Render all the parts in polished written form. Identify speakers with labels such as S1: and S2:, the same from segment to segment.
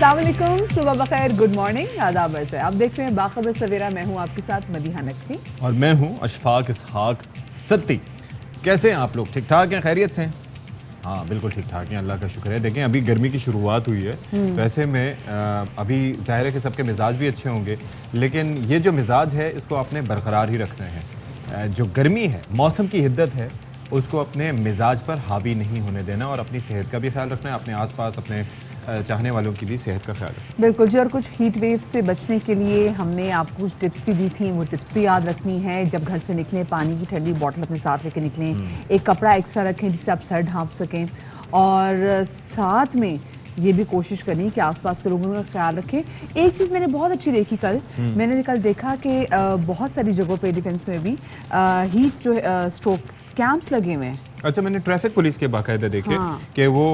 S1: अस्सलाम वालेकुम, सुबह बखैर, गुड मॉर्निंग, आदाब है। आप देख रहे हैं बाखबर सवेरा। मैं हूं आपके साथ मदीहा नकवी
S2: और मैं हूं अशफाक इसहाक सत्ती। कैसे हैं आप लोग? ठीक ठाक हैं? खैरियत से हैं? हाँ बिल्कुल ठीक ठाक हैं, अल्लाह का शुक्र है। देखें अभी गर्मी की शुरुआत हुई है, तो ऐसे में अभी ज़ाहिर है कि सबके मिजाज भी अच्छे होंगे, लेकिन ये जो मिजाज है इसको आपने बरकरार ही रखना है। जो गर्मी है, मौसम की हिद्दत है, उसको अपने मिजाज पर हावी नहीं होने देना और अपनी सेहत का भी ख्याल रखना है, अपने आसपास अपने चाहने वालों की भी सेहत का ख्याल रखना।
S1: बिल्कुल जी। और कुछ हीट वेव से बचने के लिए हमने आपको कुछ टिप्स भी दी थी, वो टिप्स भी याद रखनी है। जब घर से निकलें पानी की ठंडी बोतल अपने साथ लेके निकलें, एक कपड़ा एक्स्ट्रा रखें जिससे आप सर ढाँप सकें, और साथ में ये भी कोशिश करनी कि आसपास के लोगों का ख्याल रखें। एक चीज़ मैंने बहुत अच्छी देखी कल, मैंने कल देखा कि बहुत सारी जगहों पे डिफेंस में भी हीट जो स्ट्रोक कैंप्स लगे हुए हैं।
S2: अच्छा, मैंने ट्रैफिक पुलिस के बाकायदा देखे कि वो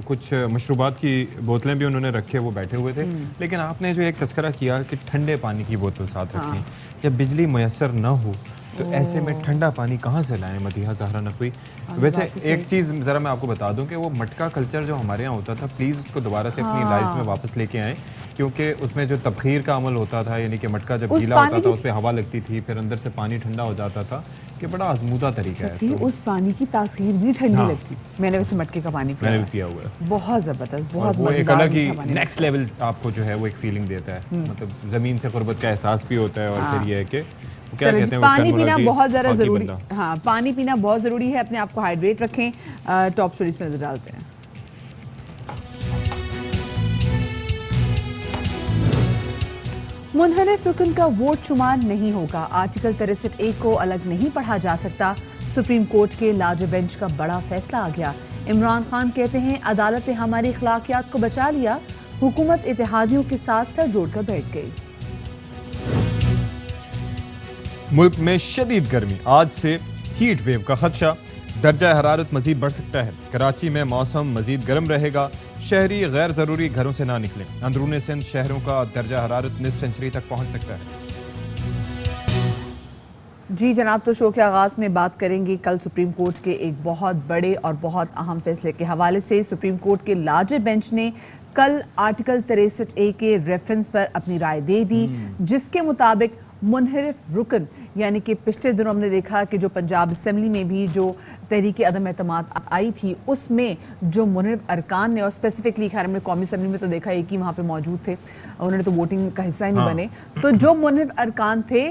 S2: कुछ मशरूबात की बोतलें भी उन्होंने रखे, वो बैठे हुए थे। लेकिन आपने जो एक तस्करा किया कि ठंडे पानी की बोतल साथ रखें, जब बिजली मुयसर न हो तो ऐसे में ठंडा पानी कहाँ से लाएं मदीहा ज़हरा नकवी? वैसे एक चीज़ ज़रा मैं आपको बता दूं कि वो मटका कल्चर जो हमारे यहाँ होता था, प्लीज़ उसको दोबारा से अपनी लाइफ में वापस लेके आएँ, क्योंकि उसमें जो तबखीर का अमल होता था, यानी कि मटका जब गीला होता था उस पर हवा लगती थी, फिर अंदर से पानी ठंडा हो जाता था, कि बड़ा आजमूदा तरीका है। तो
S1: उस पानी की तासीर भी ठंडी लगती। मैंने वैसे मटके का पानी
S2: मैंने भी पिया हुआ है,
S1: बहुत ज़बरदस्त, बहुत
S2: वो एक अलग ही नेक्स्ट लेवल आपको जो है वो एक फीलिंग देता है, मतलब ज़मीन से क़ुर्बत का एहसास भी होता है। और फिर ये है कि क्या कहते हैं,
S1: पानी पीना बहुत ज़्यादा ज़रूरी। हाँ, पानी पीना बहुत ज़रूरी है, अपने आप को हाइड्रेट रखें। टॉप स्टोरीज में नजर डालते हैं। मुनहरिफ रुकन का वोट शुमार नहीं होगा, आर्टिकल 63A को अलग नहीं पढ़ा जा सकता। सुप्रीम कोर्ट के लार्जर बेंच का बड़ा फैसला आ गया। इमरान खान कहते हैं अदालत ने हमारी अखलाकियात को बचा लिया, हुकूमत इत्तेहादियों के साथ सर जोड़कर बैठ गई।
S2: मुल्क में शदीद गर्मी, आज से हीट वेव का खदशा, दर्जा हरारत मजीद बढ़ सकता है। कराची में मौसम मजीद गर्म रहेगा, शहरी गैर जरूरी घरों से ना निकलें। अंदरूनी सिंध शहरों का दर्जा हरारत निस्फ सेंचुरी तक पहुंच सकता है।
S1: जी जनाब, तो शो के आगाज में बात करेंगे कल सुप्रीम कोर्ट के एक बहुत बड़े और बहुत अहम फैसले के हवाले से। सुप्रीम कोर्ट के लार्जर बेंच ने कल आर्टिकल 63A के रेफरेंस पर अपनी राय दे दी, जिसके मुताबिक मुनहरिफ रुकन, यानी कि पिछले दिनों हमने देखा कि जो पंजाब असेंबली में भी जो तहरीक अदम एतमाद आई थी, उसमें जो मुनहरिफ अरकान ने, और स्पेसिफिकली खैर हमने कौमी असेंबली में तो देखा एक ही वहाँ पे मौजूद थे, उन्होंने तो वोटिंग का हिस्सा ही नहीं बने, तो जो मुनहरिफ अरकान थे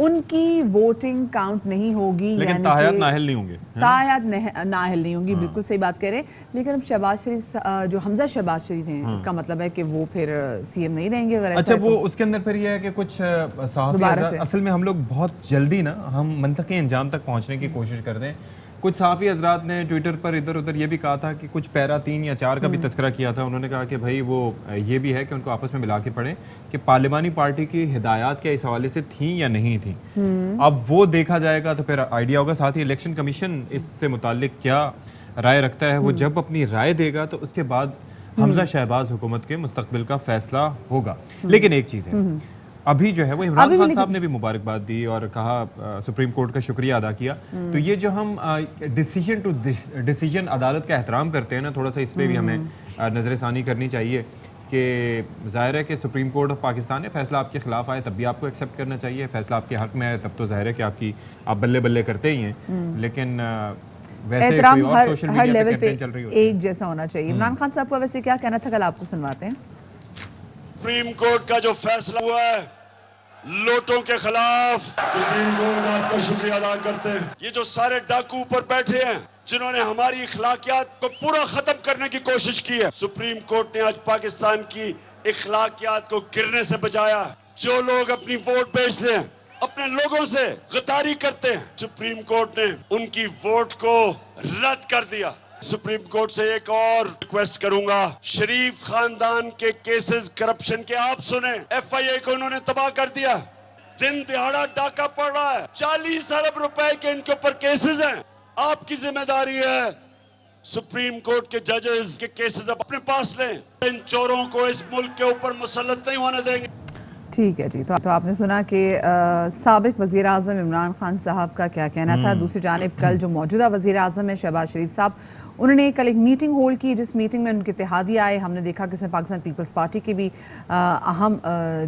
S1: उनकी वोटिंग काउंट नहीं होगी,
S2: लेकिन ताहयात नाअहल नहीं होंगे,
S1: ताहयात नाअहल नहीं होंगी। बिल्कुल सही बात कह रहे हैं। लेकिन अब शहबाज शरीफ, जो हमजा शहबाज शरीफ हैं, इसका मतलब है कि वो फिर सीएम नहीं रहेंगे अगर
S2: अच्छा वो उसके अंदर फिर यह है कि कुछ सहाफ़ी, असल में हम लोग बहुत जल्दी ना हम मंतकी अंजाम तक पहुंचने की कोशिश कर रहे हैं। कुछ सहाफ़ी हजरात ने ट्विटर पर इधर उधर ये भी कहा था कि कुछ पैरा 3 या 4 का भी तस्करा किया था। उन्होंने कहा कि भाई वो ये भी है कि उनको आपस में मिला के पढ़ें कि पार्लिमानी पार्टी की हिदायत क्या इस हवाले से थी या नहीं थी। अब वो देखा जाएगा तो फिर आइडिया होगा। साथ ही इलेक्शन कमीशन इससे मुताल्लिक क्या राय रखता है, वो जब अपनी राय देगा तो उसके बाद हमजा शहबाज हुकूमत के मुस्तकबिल का फैसला होगा। लेकिन एक चीज़ है, अभी जो है वो इमरान खान साहब ने भी मुबारकबाद दी और कहा, सुप्रीम कोर्ट का शुक्रिया अदा किया। तो ये जो हम डिसीजन टू डिसीजन अदालत का एहतराम करते हैं ना, थोड़ा सा इस पर भी हमें नज़रसानी करनी चाहिए कि ज़ाहिर है कि सुप्रीम कोर्ट ऑफ पाकिस्तान ने फैसला आपके खिलाफ आए तब भी आपको एक्सेप्ट करना चाहिए, फैसला आपके हक में आए तब तो ज़ाहिर है कि आप बल्ले बल्ले करते ही हैं। लेकिन वैसे कोई और सोशल मीडिया पे कैंपेन चल रही है,
S1: एक जैसा होना चाहिए। इमरान खान साहब का वैसे क्या कहना था, कल आपको सुनवाते हैं।
S3: सुप्रीम कोर्ट का जो फैसला हुआ है लोटों के खिलाफ, सुप्रीम कोर्ट आपका शुक्रिया अदा करते हैं। ये जो सारे डाकू ऊपर बैठे हैं जिन्होंने हमारी इखलाकियात को पूरा खत्म करने की कोशिश की है, सुप्रीम कोर्ट ने आज पाकिस्तान की इखलाकियात को गिरने से बचाया। जो लोग अपनी वोट बेचते हैं, अपने लोगों से गद्दारी करते हैं, सुप्रीम कोर्ट ने उनकी वोट को रद्द कर दिया। सुप्रीम कोर्ट से एक और रिक्वेस्ट करूंगा, शरीफ खानदान के केसेस करप्शन के आप सुने, FIA को उन्होंने तबाह कर दिया, दिन दिहाड़ा डाका पड़ रहा है, 40 अरब रुपए के इनके ऊपर केसेस हैं। आपकी जिम्मेदारी है सुप्रीम कोर्ट के जजेस के केसेस अपने पास लें। इन चोरों को इस मुल्क के ऊपर मुसल्लत नहीं होने देंगे।
S1: ठीक है जी, तो आपने सुना कि साबिक वज़ीर आज़म इमरान खान साहब का क्या कहना था। दूसरी जानिब कल जो मौजूदा वज़ीर आज़म है शहबाज शरीफ साहब, उन्होंने कल एक मीटिंग होल्ड की, जिस मीटिंग में उनके इत्तेहादी आए। हमने देखा कि उसमें पाकिस्तान पीपल्स पार्टी के भी अहम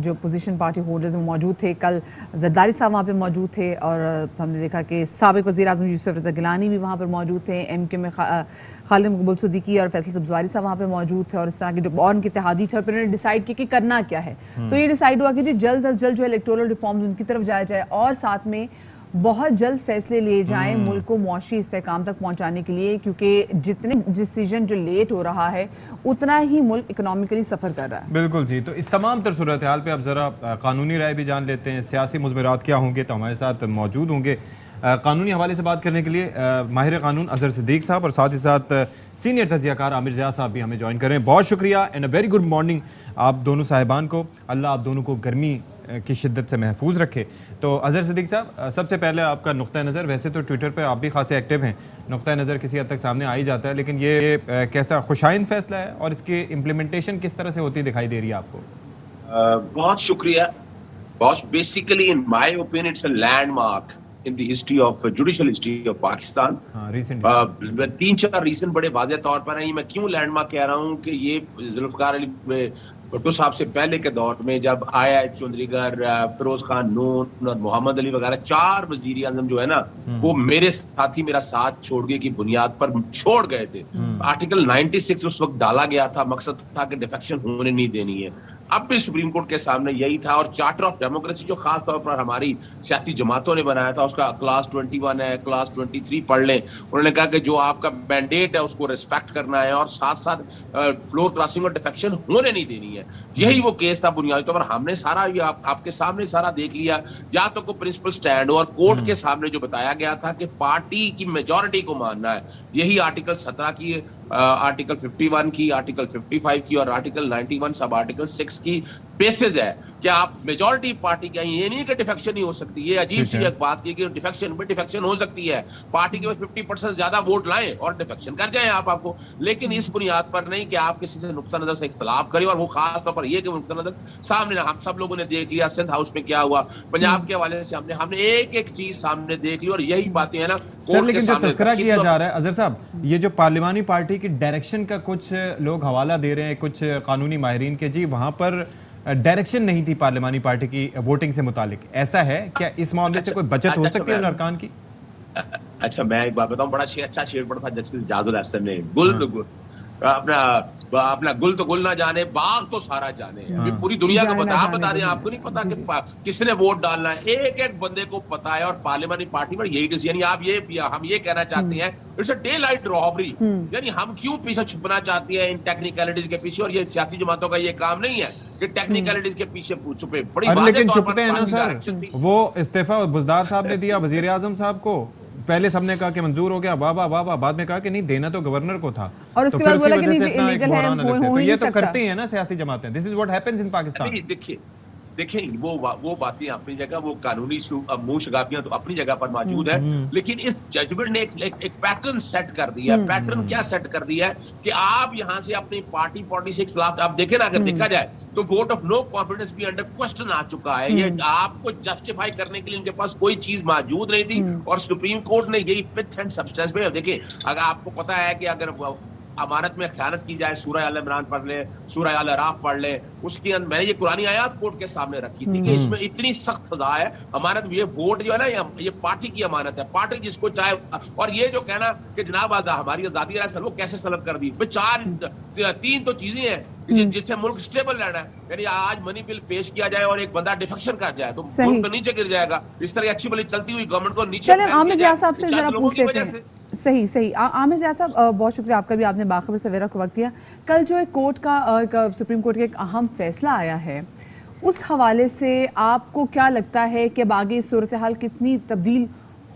S1: जो पोजीशन पार्टी होल्डर्स वो मौजूद थे। कल जरदारी साहब वहाँ पे मौजूद थे और हमने देखा कि साबिक वज़ीर आज़म यूसुफ रज़ा गिलानी भी वहाँ पर मौजूद थे। MK में खालिद मकबूल सिद्दीकी और फैसल सब्ज़वारी साहब वहाँ पे मौजूद थे और इस तरह के जो और उनके इत्तेहादी थे। और फिर उन्होंने डिसाइड किया कि करना क्या है। तो ये डिसाइड हुआ कि जी जल्द अज जल्द जो इलेक्टोरल रिफॉर्म्स उनकी तरफ जाया जाए और साथ में बहुत जल्द फैसले लिए जाएं मुल्क को मुआशी इस्तेहकाम तक पहुंचाने के लिए, क्योंकि जितने डिसीजन जो लेट हो रहा है उतना ही मुल्क इकोनॉमिकली सफ़र कर रहा है।
S2: बिल्कुल जी। तो इस तमाम तर सूरत हाल पे अब ज़रा कानूनी राय भी जान लेते हैं। सियासी मुज़मरात क्या होंगे तो हमारे साथ मौजूद होंगे कानूनी हवाले से बात करने के लिए माहिर कानून अजहर सिद्दीक साहब और साथ ही साथ सीनियर तजियाकार आमिर ज़िया साहब भी हमें ज्वाइन कर रहे हैं। बहुत शुक्रिया and a very good morning आप दोनों साहिबान को। अल्लाह आप दोनों को गर्मी की शिद्दत से महफूज रखे। तो अजहर सिद्दीक साहब, सबसे पहले आपका नुक्ता नज़र, वैसे तो ट्विटर पर आप भी खासे एक्टिव हैं, नुक्ता नज़र किसी हद तक सामने आ ही जाता है, लेकिन ये कैसा खुशाइन फैसला है और इसकी इम्प्लीमेंटेशन किस तरह से होती दिखाई दे रही है आपको?
S4: बहुत शुक्रिया। Boss, basically in my opinion it's a landmark in the history of judicial history of Pakistan. तीन चार रीजन बड़े वाज़ेह तौर पर हैं। मैं क्यों लैंडमार्क कह रहा हूँ कि ये जुल्फ़िकार अली भुट्टो साहब से पहले के दौर में जब आया चौधरीगर, फिरोज खान नून और मोहम्मद अली वगैरह चार वज़ीर आज़म जो है ना, वो मेरे साथी मेरा साथ छोड़ने की बुनियाद पर छोड़ गए थे। आर्टिकल 96 उस वक्त डाला गया था, मकसद था कि डिफेक्शन होने नहीं देनी है। अब भी सुप्रीम कोर्ट के सामने यही था और चार्टर ऑफ डेमोक्रेसी जो खास तौर पर हमारी सियासी जमातों ने बनाया था, उसका क्लास 21 है, क्लास 23 पढ़ लें। उन्होंने कहा कि जो आपका मैंडेट है उसको रिस्पेक्ट करना है और साथ साथ फ्लोर क्रॉसिंग और डिफेक्शन होने नहीं देनी है। यही वो केस था बुनियादी तौर पर। हमने सारा ये आपके सामने सारा देख लिया, या तो कोई प्रिंसिपल स्टैंड हो, और कोर्ट के सामने जो बताया गया था कि पार्टी की मेजॉरिटी को मानना है। यही आर्टिकल 17 की, आर्टिकल 51 की, आर्टिकल 55 की और आर्टिकल 91 सब आर्टिकल 6 की बेसिस है कि आप मेजॉरिटी पार्टी के, ये नहीं कि डिफेक्शन ही हो सकती। ये अजीब सी एक बात की कि डिफेक्शन हो सकती है, पार्टी के 50% ज्यादा वोट लाएं और डिफेक्शन कर जाएं आपको, लेकिन इस बुनियाद पर नहीं कि आप किसी से नुक्ता नजर से इख्तलाफ करें। और वो खास तौर पर ये कि नुक्ता नजर सामने हम सब लोगों ने देख लिया, सिंध हाउस में क्या हुआ, पंजाब के हवाले से हमने एक एक चीज सामने देख ली और यही बातें है ना
S2: सर। लेकिन जो तस्करा किया जा रहा है अजहर साहब, ये जो पार्लिमानी पार्टी की डायरेक्शन का कुछ लोग हवाला दे रहे हैं, कुछ कानूनी माहिरीन के, जी वहां पर डायरेक्शन नहीं थी पार्लिमानी पार्टी की वोटिंग से मुतालिक, ऐसा है क्या? इस मामले से कोई बचत हो सकती है अरकान की?
S4: अच्छा, मैं एक बात बताऊं, बड़ा अच्छा शेर पढ़ा था जस्टिस जाजुल हसन ने, अपना गुल तो गुल ना जाने, बाग तो सारा जाने। अभी पूरी दुनिया को बता दें, आपको नहीं पता कि किसने वोट डालना है, एक एक बंदे को पता है। और पार्लियामेंट पार्टी में यही डिसीजन, आप हम ये कहना चाहते हैं it's a day light robbery, यानी हम क्यों पीछे छुपना चाहते हैं इन टेक्निकलिटीज के पीछे, और ये सियासी जमातों का ये काम नहीं है कि टेक्निकलिटीज के पीछे छुपे। बड़ी
S2: लेकिन छुपते हैं ना सर। वो इस्तीफा बुज़दार साहब ने दिया वजीर आजम साहब को, पहले सबने कहा कि मंजूर हो गया, वाह वाह वाह वाह, बाद में कहा कि नहीं देना तो गवर्नर को था,
S1: और उसके बाद बोला कि नहीं इलीगल है, हो ही नहीं सकता।
S2: ये तो करते हैं ना सियासी जमातें। This is what happens in Pakistan.
S4: देखिए वो बातें अपनी जगह, वो कानूनी मुंह शगाफियां तो अपनी जगह पर मौजूद है, लेकिन इस जजमेंट ने एक पैटर्न सेट कर दिया। पैटर्न क्या सेट कर दिया है कि आप यहां से अपनी पार्टी से खिलाफ, आप देखें ना, अगर देखा जाए तो वोट ऑफ नो कॉन्फिडेंस भी अंडर क्वेश्चन आ चुका है। ये आपको जस्टिफाई करने के लिए उनके पास कोई चीज मौजूद नहीं थी और सुप्रीम कोर्ट ने यही फिफ्थ एंड सब्सटेंस में, देखिए अगर आपको पता है कि अगर अमानत में खयानत की जाए, सूरह अल इमरान पढ़ ले, सूरह अल अराफ पढ़ ले, उसके अंदर मैंने ये कुरानी आयत कोर्ट के सामने रखी थी कि इसमें इतनी सख्त सजा है। अमानत, ये वोट जो है ना, ये पार्टी की अमानत है, पार्टी जिसको चाहे। और ये जो कहना कि जनाब हमारी आजादी है, वो कैसे सलब कर दी? तीन तो चीजें हैं जिससे मुल्क स्टेबल रहना है, यानी आज मनी बिल पेश किया जाए और एक बंदा डिफेक्शन कर जाए तो मुल्क तो नीचे गिर जाएगा। इस तरह अच्छी भली चलती हुई गवर्नमेंट को नीचे।
S1: आमिर ज़िया साहब से जरा पूछ लेते हैं। सही आमिर ज़िया साहब, बहुत शुक्रिया आपका भी, आपने बाखबर सवेरा को वक्त दिया। कल जो एक कोर्ट का सुप्रीम कोर्ट का एक अहम फैसला आया है, उस हवाले से आपको क्या लगता है कि अब आगे सूरत हाल कितनी तब्दील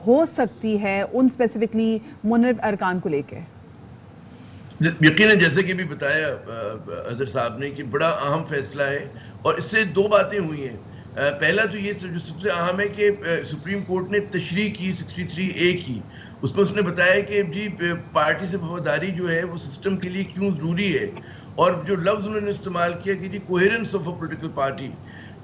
S1: हो सकती है उन स्पेसिफिकली मुनरिफ अरकान को लेकर?
S5: यकीनन जैसे कि भी बताया अजहर साहब ने कि बड़ा अहम फैसला है और इससे दो बातें हुई हैं। पहला तो ये जो सबसे अहम है कि सुप्रीम कोर्ट ने तशरीह की 63A की, उसमें उसने बताया कि जी पार्टी से वफादारी जो है वो सिस्टम के लिए क्यों ज़रूरी है, और जो लफ्ज़ उन्होंने इस्तेमाल किया कि जी coherence of a political party,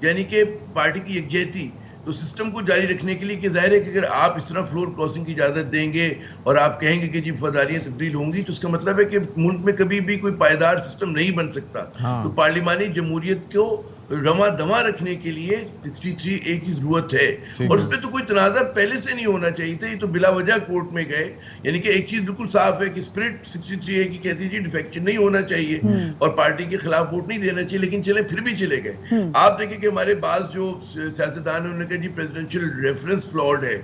S5: यानी कि पार्टी की यकजहती, तो सिस्टम को जारी रखने के लिए कि जाहिर है कि अगर आप इस तरह फ्लोर क्रॉसिंग की इजाजत देंगे और आप कहेंगे कि जी वफादारियां तब्दील होंगी, तो उसका मतलब है कि मुल्क में कभी भी कोई पायदार सिस्टम नहीं बन सकता।
S2: हाँ।
S5: तो पार्लिमानी जमहूरियत को रमा दमा रखने के लिए 63A की जरूरत है, और उसमें तो कोई तनाज़ा पहले से नहीं होना चाहिए था। ये तो बिला वजह कोर्ट में गए। यानी कि एक चीज बिल्कुल साफ है कि स्पिरिट 63A की कहती थी डिफेक्शन नहीं होना चाहिए और पार्टी के खिलाफ वोट नहीं देना चाहिए, लेकिन चले फिर भी चले गए। आप देखिए कि हमारे पास जो सियासतदान है उन्होंने कहा जी प्रेसिडेंशियल रेफरेंस फ्लॉड है,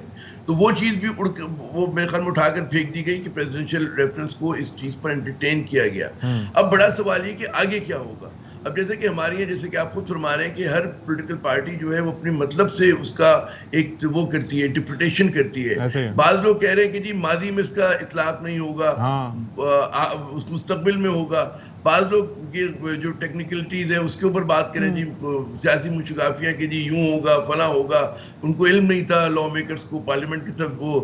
S5: तो वो चीज भी वो मेरे ख्याल में उठाकर फेंक दी गई कि प्रेसिडेंशियल रेफरेंस को इस चीज पर एंटरटेन किया गया। अब बड़ा सवाल ये कि आगे क्या होगा। अब जैसे कि हमारी है, जैसे कि आप खुद फरमा रहे हैं कि हर पॉलिटिकल पार्टी जो है वो अपने मतलब से उसका एक वो करती है, इंटरप्रिटेशन करती है। बाज़ लोग कह रहे हैं कि जी माजी में इसका इतलाक नहीं होगा, उस मुस्तकबिल में होगा। बाज़ लोग के जो टेक्निकलिटीज है उसके ऊपर बात करें जी सियासी मुशगाफियाँ कि जी यूं होगा फला होगा, उनको इल्म नहीं था लॉ मेकर्स को, पार्लियामेंट की तरफ वो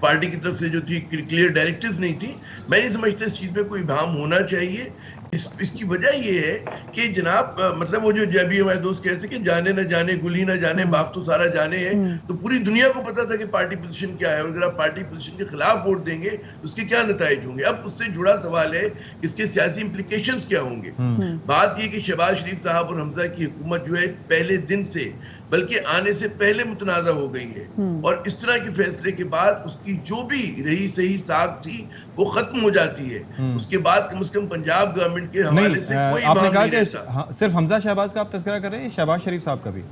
S5: पार्टी की तरफ से जो थी क्लियर डायरेक्टिव्स नहीं थी। मैं नहीं समझता इस चीज़ में कोई इबाहम होना चाहिए। इसकी वजह ये है कि जनाब मतलब वो जो अभी हमारे दोस्त कह रहे थे कि जाने न जाने गुली न जाने बाग तो सारा जाने है, तो पूरी दुनिया को पता था कि पार्टी पोजीशन क्या है, और अगर आप पार्टी पोजीशन के खिलाफ वोट देंगे तो उसके क्या नतीजे होंगे। अब उससे जुड़ा सवाल है इसके सियासी इंप्लीकेशंस क्या होंगे। बात ये कि शहबाज शरीफ साहब और हमजा की हुकूमत जो है पहले दिन से बल्कि आने से पहले मुतनाज़ा हो गई है, और इस तरह के फैसले के बाद उसकी जो भी रही सही साख थी वो खत्म हो जाती है। उसके बाद कम से कम पंजाब गवर्नमेंट के हवाले से कोई
S2: आपने कहा कि सिर्फ हमजा शहबाज का आप तज़किरा कर रहे हैं, शहबाज शरीफ साहब का भी?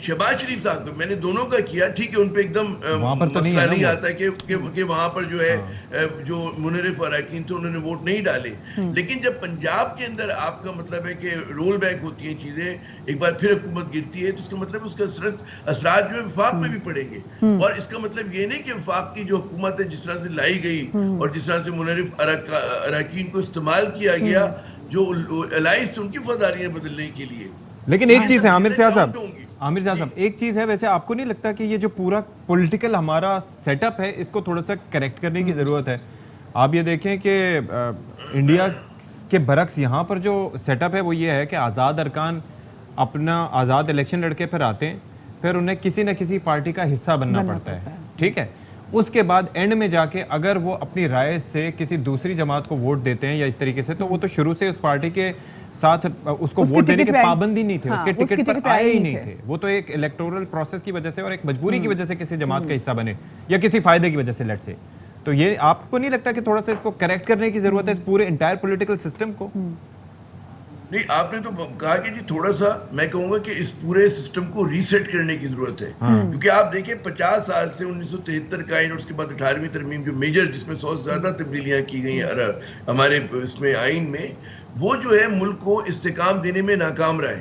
S5: शहबाज शरीफ साहब को मैंने दोनों का किया, ठीक है, उन पे एकदम मसला नहीं आता कि वहां पर जो है जो मुनरिफ अरकान थे उन्होंने वोट नहीं डाले। लेकिन जब पंजाब के अंदर आपका मतलब है कि रोल बैक होती हैं चीजें, एक बार फिर हुकूमत गिरती है, तो इसका मतलब उसका असरात जो है वफाक में भी पड़ेंगे। और इसका मतलब ये नहीं कि वफाक की जो हुकूमत है जिस तरह से लाई गई और जिस तरह से मुनरिफ अरकान को इस्तेमाल किया गया, जो एलाइज थे उनकी वफादारियां बदलने के लिए।
S2: लेकिन एक चीज है आमिर शाह साहब, एक चीज है, वैसे आपको नहीं लगता कि ये जो पूरा पॉलिटिकल हमारा सेटअप है इसको थोड़ा सा करेक्ट करने की जरूरत है? आप ये देखें कि इंडिया के बरक्स यहाँ पर जो सेटअप है वो ये है कि आज़ाद अरकान अपना आज़ाद इलेक्शन लड़के फिर आते हैं, फिर उन्हें किसी न किसी पार्टी का हिस्सा बनना पड़ता है, ठीक है। उसके बाद एंड में जाके अगर वो अपनी राय से किसी दूसरी जमात को वोट देते हैं या इस तरीके से, तो वो तो शुरू से उस पार्टी के साथ उसको वोट देने के पाबंदी नहीं थे, उसके टिकट पर आए ही नहीं थे। वो तो एक इलेक्टोरल प्रोसेस की वजह से और एक मजबूरी की वजह से किसी जमात का हिस्सा बने या किसी फायदे की वजह से लेट से। तो ये आपको नहीं लगता कि थोड़ा सा इसको करेक्ट करने की जरूरत है इस पूरे इंटायर पॉलिटिकल सिस्टम को?
S5: नहीं, आपने तो कहा कि जी थोड़ा सा मैं कहूंगा कि इस पूरे सिस्टम को रीसेट करने की जरूरत है। क्योंकि आप देखिए 50 साल से 1973 का आइन और उसके बाद 18वीं तरमीम जो मेजर जिसमें 100 से ज्यादा तब्दीलियां की गई हमारे इसमें आइन में, वो जो है मुल्क को इस्तेकाम देने में नाकाम रहा है।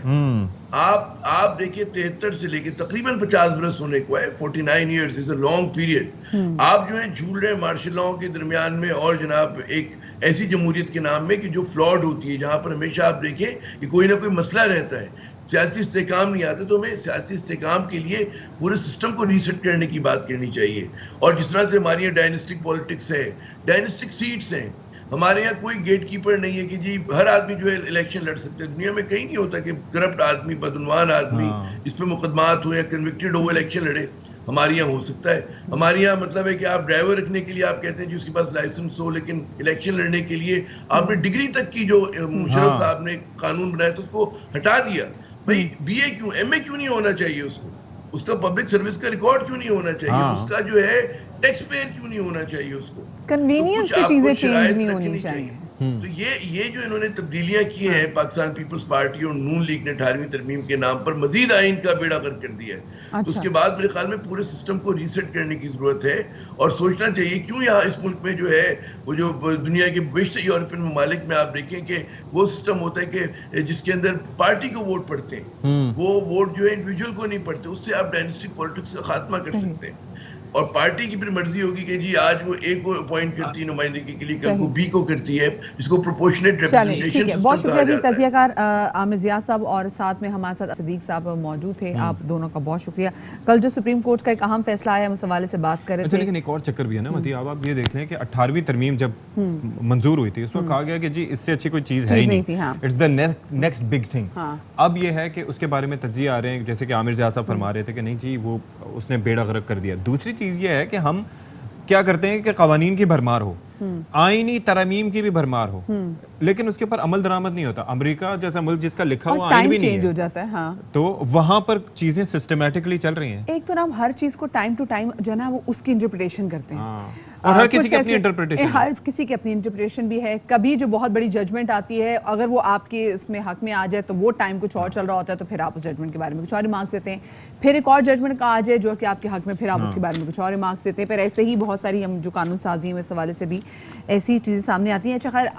S5: आप देखिए 73 से लेके तकरीबन 50 बरस होने को है, 49 years is a long period. आप जो है झूल रहे हैं मार्शल लॉ के दरमियान में और जनाब एक ऐसी जमहूरियत के नाम में कि जो फ्लॉड होती है, जहां पर हमेशा आप देखें कि कोई ना कोई मसला रहता है, सियासी इस्तेकाम नहीं आते। तो हमें सियासी इस्तेकाम के लिए पूरे सिस्टम को रीसेट करने की बात करनी चाहिए। और जिस तरह से हमारी यहाँ डायनेस्टिक पॉलिटिक्स है, डायनेस्टिक सीट्स हैं, हमारे यहाँ कोई गेट कीपर नहीं है कि जी हर आदमी जो है इलेक्शन लड़ सकते हैं। दुनिया में कहीं नहीं होता कि करप्ट आदमी, बदनवान आदमी इस पर मुकदमात हो या कन्विक्टेड हो इलेक्शन लड़े। हमारे यहाँ हो सकता है। हमारे यहाँ मतलब है कि आप ड्राइवर रखने के लिए आप कहते हैं जी उसके पास लाइसेंस हो, लेकिन इलेक्शन लड़ने के लिए आपने डिग्री तक की जो मुशर्रफ साहब ने कानून बनाया तो उसको हटा दिया। भाई BA क्यों, MA क्यों नहीं होना चाहिए उसको? उसका पब्लिक सर्विस का रिकॉर्ड क्यों नहीं होना चाहिए? उसका जो है टैक्स पेयर क्यों नहीं होना चाहिए उसको?
S1: कन्वीनियंस की चीजें चेंज नहीं होनी चाहिए।
S5: तो ये जो इन्होंने तब्दीलियां की हैं पाकिस्तान पीपल्स पार्टी और नून लीग ने 18वीं तरमीम के नाम पर मजीद आइन का बेड़ा गर्क कर दिया है। तो उसके बाद मेरे ख्याल में पूरे सिस्टम को रीसेट करने की जरूरत है और सोचना चाहिए क्यों यहाँ इस मुल्क में जो है वो जो दुनिया के बेशतर यूरोपियन ममालिक में आप देखें कि वो सिस्टम होता है कि जिसके अंदर पार्टी को वोट पड़ते हैं, वो वोट जो है इंडिविजुअल को नहीं पड़ते। उससे आप डायनेस्टिक पॉलिटिक्स का खात्मा कर सकते हैं। और पार्टी की फिर मर्जी होगी कि जी आज वो ए को अपॉइंट करती है नुमाइंदगी के लिए, कल को बी को करती है, इसको प्रोपोर्शनेट रिप्रेजेंटेशन सिस्टम
S1: बहुत शुक्रिया
S5: कहा
S1: जी
S5: जाता है।
S1: तजियाकार आमिर जिया साहब, और साथ में हमारे साथ सदीक साहब मौजूद थे। आप दोनों का बहुत शुक्रिया। कल जो सुप्रीम कोर्ट का एक अहम फैसला आया, हम उस हवाले से बात कर रहे थे।
S2: लेकिन एक और चक्कर भी है ना मती, अब आप ये देख लें कि 18वीं तरमीम जब मंजूर हुई थी उसमें कहा गया कि जी इससे अच्छी कोई चीज़ है ही नहीं, it's the next big thing. अब ये है कि उसके बारे में तज्जिए आ रहे हैं, जैसे कि आमिर जिया साहब फरमा रहे थे कि नहीं जी वो उसने बेड़ा गर्क कर दिया। दूसरी चीज़ ये है कि हम क्या करते हैं कि कवानीन की भरमार हो, आईनी तरमीम की भी भरमार हो, लेकिन उसके ऊपर अमल दरामद नहीं होता। अमेरिका जैसा मुल्क जिसका लिखा हुआ आईन भी नहीं है,
S1: हो जाता है। हाँ।
S2: तो वहां पर चीजें सिस्टमैटिकली चल रही हैं।
S1: एक तो ना हम हर चीज को टाइम टू टाइम जो है ना वो उसकी इंटरप्रिटेशन करते हैं।
S2: और हर किसी की अपनी इंटरप्रिटेशन,
S1: हर किसी की अपनी इंटरप्रिटेशन भी है। कभी जो बहुत बड़ी जजमेंट आती है, अगर वो आपके इसमें हक में आ जाए तो वो टाइम कुछ और चल रहा होता है, तो फिर आप उस जजमेंट के बारे में कुछ और रिमार्क्स देते हैं। फिर एक और जजमेंट का आ जाए जो कि आपके हक में, फिर आप उसके बारे में कुछ और रिमार्क्स देते हैं। फिर ऐसे ही बहुत सारी हम जो कानून साजी है इस हवाले से भी ऐसी चीज़ें सामने आती हैं। अच्छा खैर,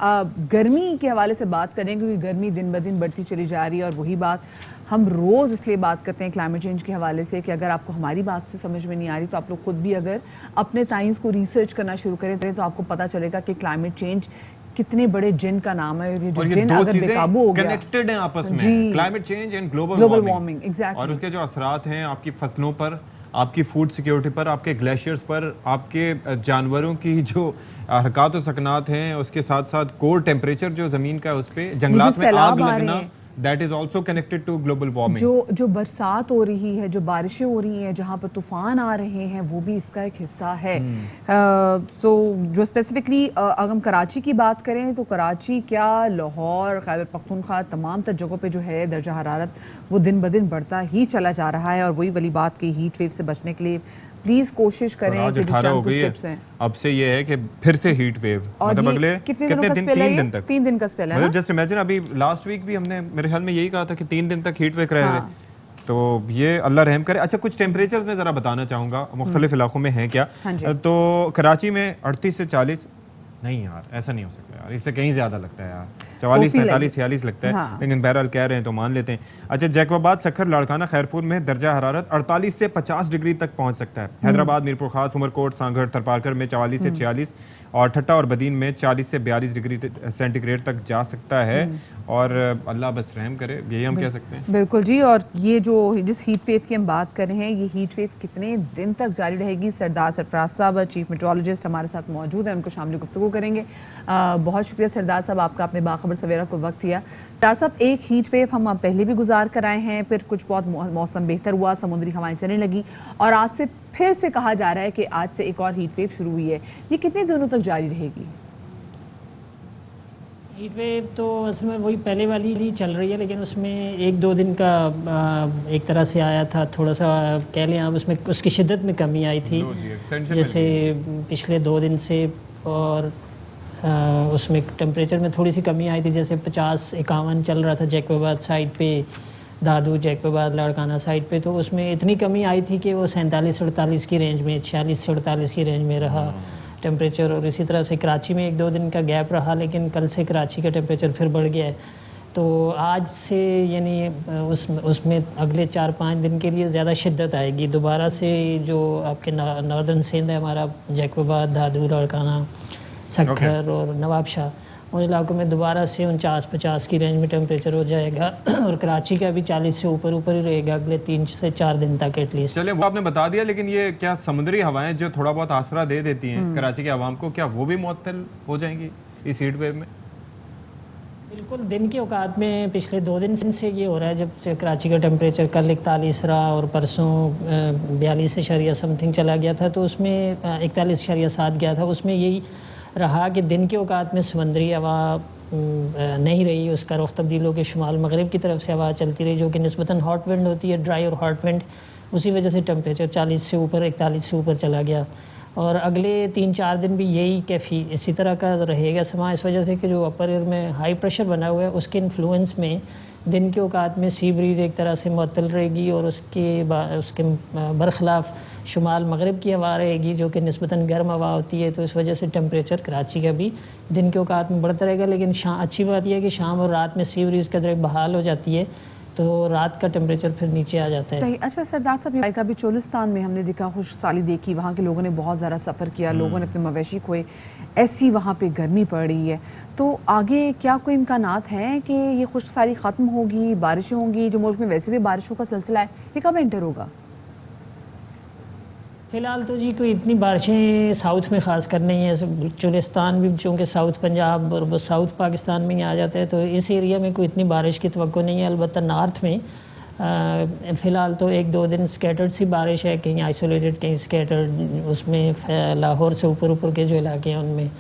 S1: गर्मी के हवाले से बात करें क्योंकि गर्मी दिन ब दिन बढ़ती चली जा रही है, और वही बात हम रोज़ इसलिए बात करते हैं क्लाइमेट चेंज के हवाले से कि अगर आपको हमारी बात से समझ में नहीं आ रही तो आप लोग खुद भी अगर अपने ताइंस को रिसर्च करना शुरू करें तो आपको पता चलेगा कि क्लाइमेट चेंज कितने बड़े जिन का नाम है। ये जो जिन अगर बेकाबू हो गया,
S2: कनेक्टेड हैं आपस में,
S1: climate
S2: change and global warming, exactly. और उसके जो असरात हैं आपकी फसलों पर, आपकी फूड सिक्योरिटी पर, आपके ग्लेशियर्स पर, आपके जानवरों की जो हरकत और सकनात हैं, उसके साथ साथ कोर टेम्परेचर जो जमीन का है उस पे, जंगलात में आग लगना, that is also connected to global warming।
S1: जो बरसात हो रही है, जो बारिशें हो रही हैं, जहाँ पर तूफान आ रहे हैं, वो भी इसका एक हिस्सा है। सो जो स्पेसिफिकली अगर हम कराची की बात करें तो कराची क्या, लाहौर, खैबर पख्तूनख्वा, तमाम तर जगहों पे जो है दर्जा हरारत वो दिन ब दिन बढ़ता ही चला जा रहा है। और वही वाली बात की हीट वेव से बचने के लिए प्लीज कोशिश करें कि जो चंद कुछ टिप्स हैं।
S2: अब से ये है कि फिर से हीट वेव, मतलब अगले कितने दिन, 3 दिन तक,
S1: 3 दिन का स्पेल है।
S2: मतलब जस्ट इमेजिन, अभी लास्ट वीक भी हमने मेरे ख्याल में यही कहा था कि 3 दिन तक हीट वेव रहेगा। तो ये अल्लाह रहम करे। अच्छा, कुछ टेम्परेचर्स में जरा बताना चाहूंगा मुख्तलिफ इलाकों में हैं क्या। तो कराची में 38 से 40, नहीं यार ऐसा नहीं हो सकता यार, इससे कहीं ज्यादा लगता है यार, 44, 45, 46 लगता है, लेकिन बहरहाल कह रहे हैं तो मान लेते हैं। अच्छा, जैकबाबाद, सखर, लाड़काना, खैरपुर में दर्जा हरारत 48 से 50 डिग्री तक पहुंच सकता है। हैदराबाद, मीरपुर खास, उमरकोट, सांगढ़, थरपारकर में 44 से 46, और ठट्टा और बदीन में 40 से 42 डिग्री सेंटीग्रेड तक जा सकता है। और अल्लाह बस रहम करे, यही हम कह सकते हैं।
S1: बिल्कुल जी। और ये जो जिस हीट वेव की हम बात कर रहे हैं, ये हीट वेव कितने दिन तक जारी रहेगी? सरदार सरफराज साहब, चीफ मेट्रोलॉजिस्ट हमारे साथ मौजूद हैं, उनको शामिल गुफ्तगू करेंगे। बहुत शुक्रिया सरदार साहब, आपका अपने बाखबर सवेरा को वक्त दिया। सरदार साहब, एक हीट वेव हम पहले भी गुजार कर आए हैं, फिर कुछ बहुत मौसम बेहतर हुआ, समुद्री हवाएं चलने लगी, और आज से फिर से कहा जा रहा है कि आज से एक और हीट वेव शुरू हुई है। ये कितने दिनों तक जारी रहेगी?
S6: हीट वेव तो उसमें वही पहले वाली ही चल रही है, लेकिन उसमें 1-2 दिन का एक तरह से आया था, थोड़ा सा कह लें आप, उसमें उसकी शिद्दत में कमी आई थी जैसे पिछले 2 दिन से। और उसमें टेम्परेचर में थोड़ी सी कमी आई थी, जैसे 50-51 चल रहा था जैकबाबाद साइड पे, दादू, जैकबाबाद, लाड़काना साइड पे, तो उसमें इतनी कमी आई थी कि वो 47-48 की रेंज में, 46 से 48 की रेंज में रहा टेम्परेचर। और इसी तरह से कराची में 1-2 दिन का गैप रहा, लेकिन कल से कराची का टेम्परेचर फिर बढ़ गया है। तो आज से यानी उसमें अगले 4-5 दिन के लिए ज़्यादा शिद्दत आएगी दोबारा से। जो आपके नॉर्दर्न सिंध है हमारा, जैकबाबाद, दादू, लाड़काना, सखर और नवाबशाह, उन इलाकों में दोबारा से 49-50 की रेंज में टेम्परेचर हो जाएगा। और कराची का भी 40 से ऊपर ही रहेगा अगले 3 से 4 दिन तक एटलीस्ट।
S2: चलिए, वो आपने बता दिया, लेकिन ये क्या समुद्री हवाएं जो थोड़ा बहुत आसरा दे देती हैं कराची के अवाम को, क्या वो भी मुअत्तल हो जाएंगी इस हीट वेव में?
S6: बिल्कुल, दिन के औकात में पिछले 2 दिन से ये हो रहा है, जब कराची का टेम्परेचर कल 41 रहा और परसों 42 समथिंग चला गया था, तो उसमें 41.7 गया था। उसमें यही रहा कि दिन के औकात में समंदरी हवा नहीं रही, उसका रुख तब्दील होकर शुमाल मगरिब की तरफ से हवा चलती रही, जो कि निस्बतन हॉट विंड होती है, ड्राई और हॉट विंड। उसी वजह से टेम्परेचर 40 से ऊपर, 41 से ऊपर चला गया। और अगले 3-4 दिन भी यही कैफी इसी तरह का रहेगा समा, इस वजह से कि जो अपर एयर में हाई प्रेशर बना हुआ है उसके इन्फ्लुएंस में दिन के औकात में सी ब्रीज़ एक तरह से मुअत्तल रहेगी, और उसके बरखिलाफ़ शुमाल मगरिब की हवा रहेगी जो कि निस्बतन गर्म हवा होती है। तो इस वजह से टेम्परेचर कराची का भी दिन के औकात में बढ़ता रहेगा। लेकिन अच्छी बात यह है कि शाम और रात में सी ब्रीज़ कदर बहाल हो जाती है, तो रात का टेम्परेचर फिर नीचे आ जाता है।
S1: सही। अच्छा सरदार साहब, का भी चोलिस्तान में हमने देखा, खुशहाली देखी, वहाँ के लोगों ने बहुत ज़्यादा सफ़र किया, लोगों ने अपने मवेशी खोए, ऐसी वहाँ पे गर्मी पड़ रही है, तो आगे क्या कोई इम्कानात हैं कि ये खुशहाली ख़त्म होगी, बारिशें होंगी? जो मुल्क में वैसे भी बारिशों का सिलसिला है, ये कब एंटर होगा?
S6: फ़िलहाल तो जी कोई इतनी बारिशें साउथ में ख़ास कर नहीं है। चोलिस्तान भी चूँकि साउथ पंजाब और वो साउथ पाकिस्तान में ही आ जाता है, तो इस एरिया में कोई इतनी बारिश की तवक्को नहीं है। अलबत्ता नॉर्थ में फ़िलहाल तो 1-2 दिन स्कैटर्ड सी बारिश है, कहीं आइसोलेटेड, कहीं स्कैटर्ड, उसमें लाहौर से ऊपर के जो इलाके हैं उनमें।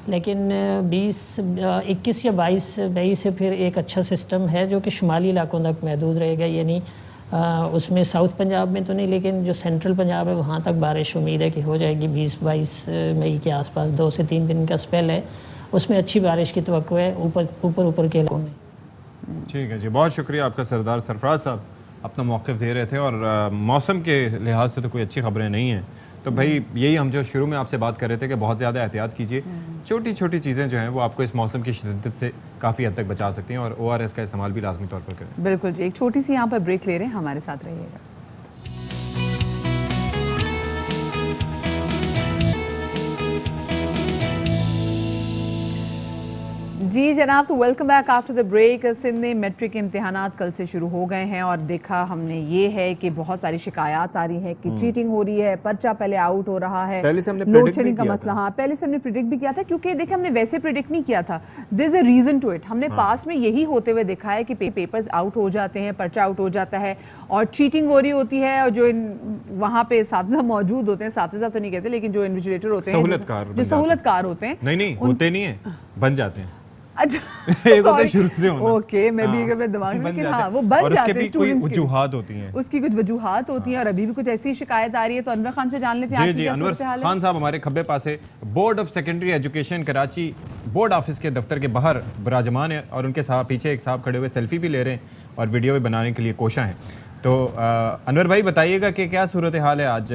S6: लेकिन 21 या 22 मई से फिर एक अच्छा सिस्टम है जो कि शुमाली इलाकों तक महदूद रहेगा, यानी उसमें साउथ पंजाब में तो नहीं, लेकिन जो सेंट्रल पंजाब है वहाँ तक बारिश उम्मीद है कि हो जाएगी 20-22 मई के आसपास। 2 से 3 दिन का स्पेल है, उसमें अच्छी बारिश की तवक्को है ऊपर के इलाकों में।
S2: ठीक है जी, बहुत शुक्रिया आपका सरदार सरफराज साहब, अपना मौक़िफ़ दे रहे थे। और मौसम के लिहाज से तो कोई अच्छी खबरें नहीं हैं, तो भाई यही हम जो शुरू में आपसे बात कर रहे थे कि बहुत ज़्यादा एहतियात कीजिए। छोटी छोटी चीज़ें जो हैं वो आपको इस मौसम की शिद्दत से काफ़ी हद तक बचा सकती हैं, और ORS का इस्तेमाल भी लाजमी तौर पर करें।
S1: बिल्कुल जी, एक छोटी सी यहाँ पर ब्रेक ले रहे हैं, हमारे साथ रहिएगा। जी जनाब, तो welcome back after the break. Sindh में मैट्रिक के इम्तिहानात कल से शुरू हो गए हैं और देखा हमने ये है कि बहुत सारी शिकायत आ रही है कि चीटिंग हो रही है, पर्चा पहले आउट हो रहा है, लोड शेडिंग का मसला। हाँ, पहले से हमने प्रिडिक्ट भी किया था, क्योंकि देखिए हमने वैसे प्रिडिक्ट नहीं किया था, there is a reason to it. हमने पास में यही होते हुए देखा है कि पेपर्स आउट हो जाते हैं, पर्चा आउट हो जाता है और चीटिंग हो रही होती है, और जो वहाँ पे साथीज़ा मौजूद होते हैं, साथीज़ा तो नहीं कहते लेकिन जो इन्विजिलेटर होते हैं, जो सहूलतकार होते हैं,
S2: नहीं होते नहीं है, बन जाते हैं।
S1: अच्छा
S2: शुरू से होना।
S1: ओके, मैं भी अपने दिमाग में, हाँ वो बन जाते हैं,
S2: कोई वजूहात होती हैं,
S1: उसकी कुछ वजूहात होती हैं, और अभी भी कुछ ऐसी शिकायत आ रही है। तो अनवर खान से जान लेते हैं।
S2: जी अनवर खान साहब हमारे खब्बे पास है, board of secondary education Karachi board office के दफ्तर के बाहर विराजमान है, और उनके साथ पीछे एक साहब खड़े हुए सेल्फी भी ले रहे हैं और वीडियो भी बनाने के लिए कोशा है। तो अनवर भाई बताइएगा कि क्या सूरत हाल है आज,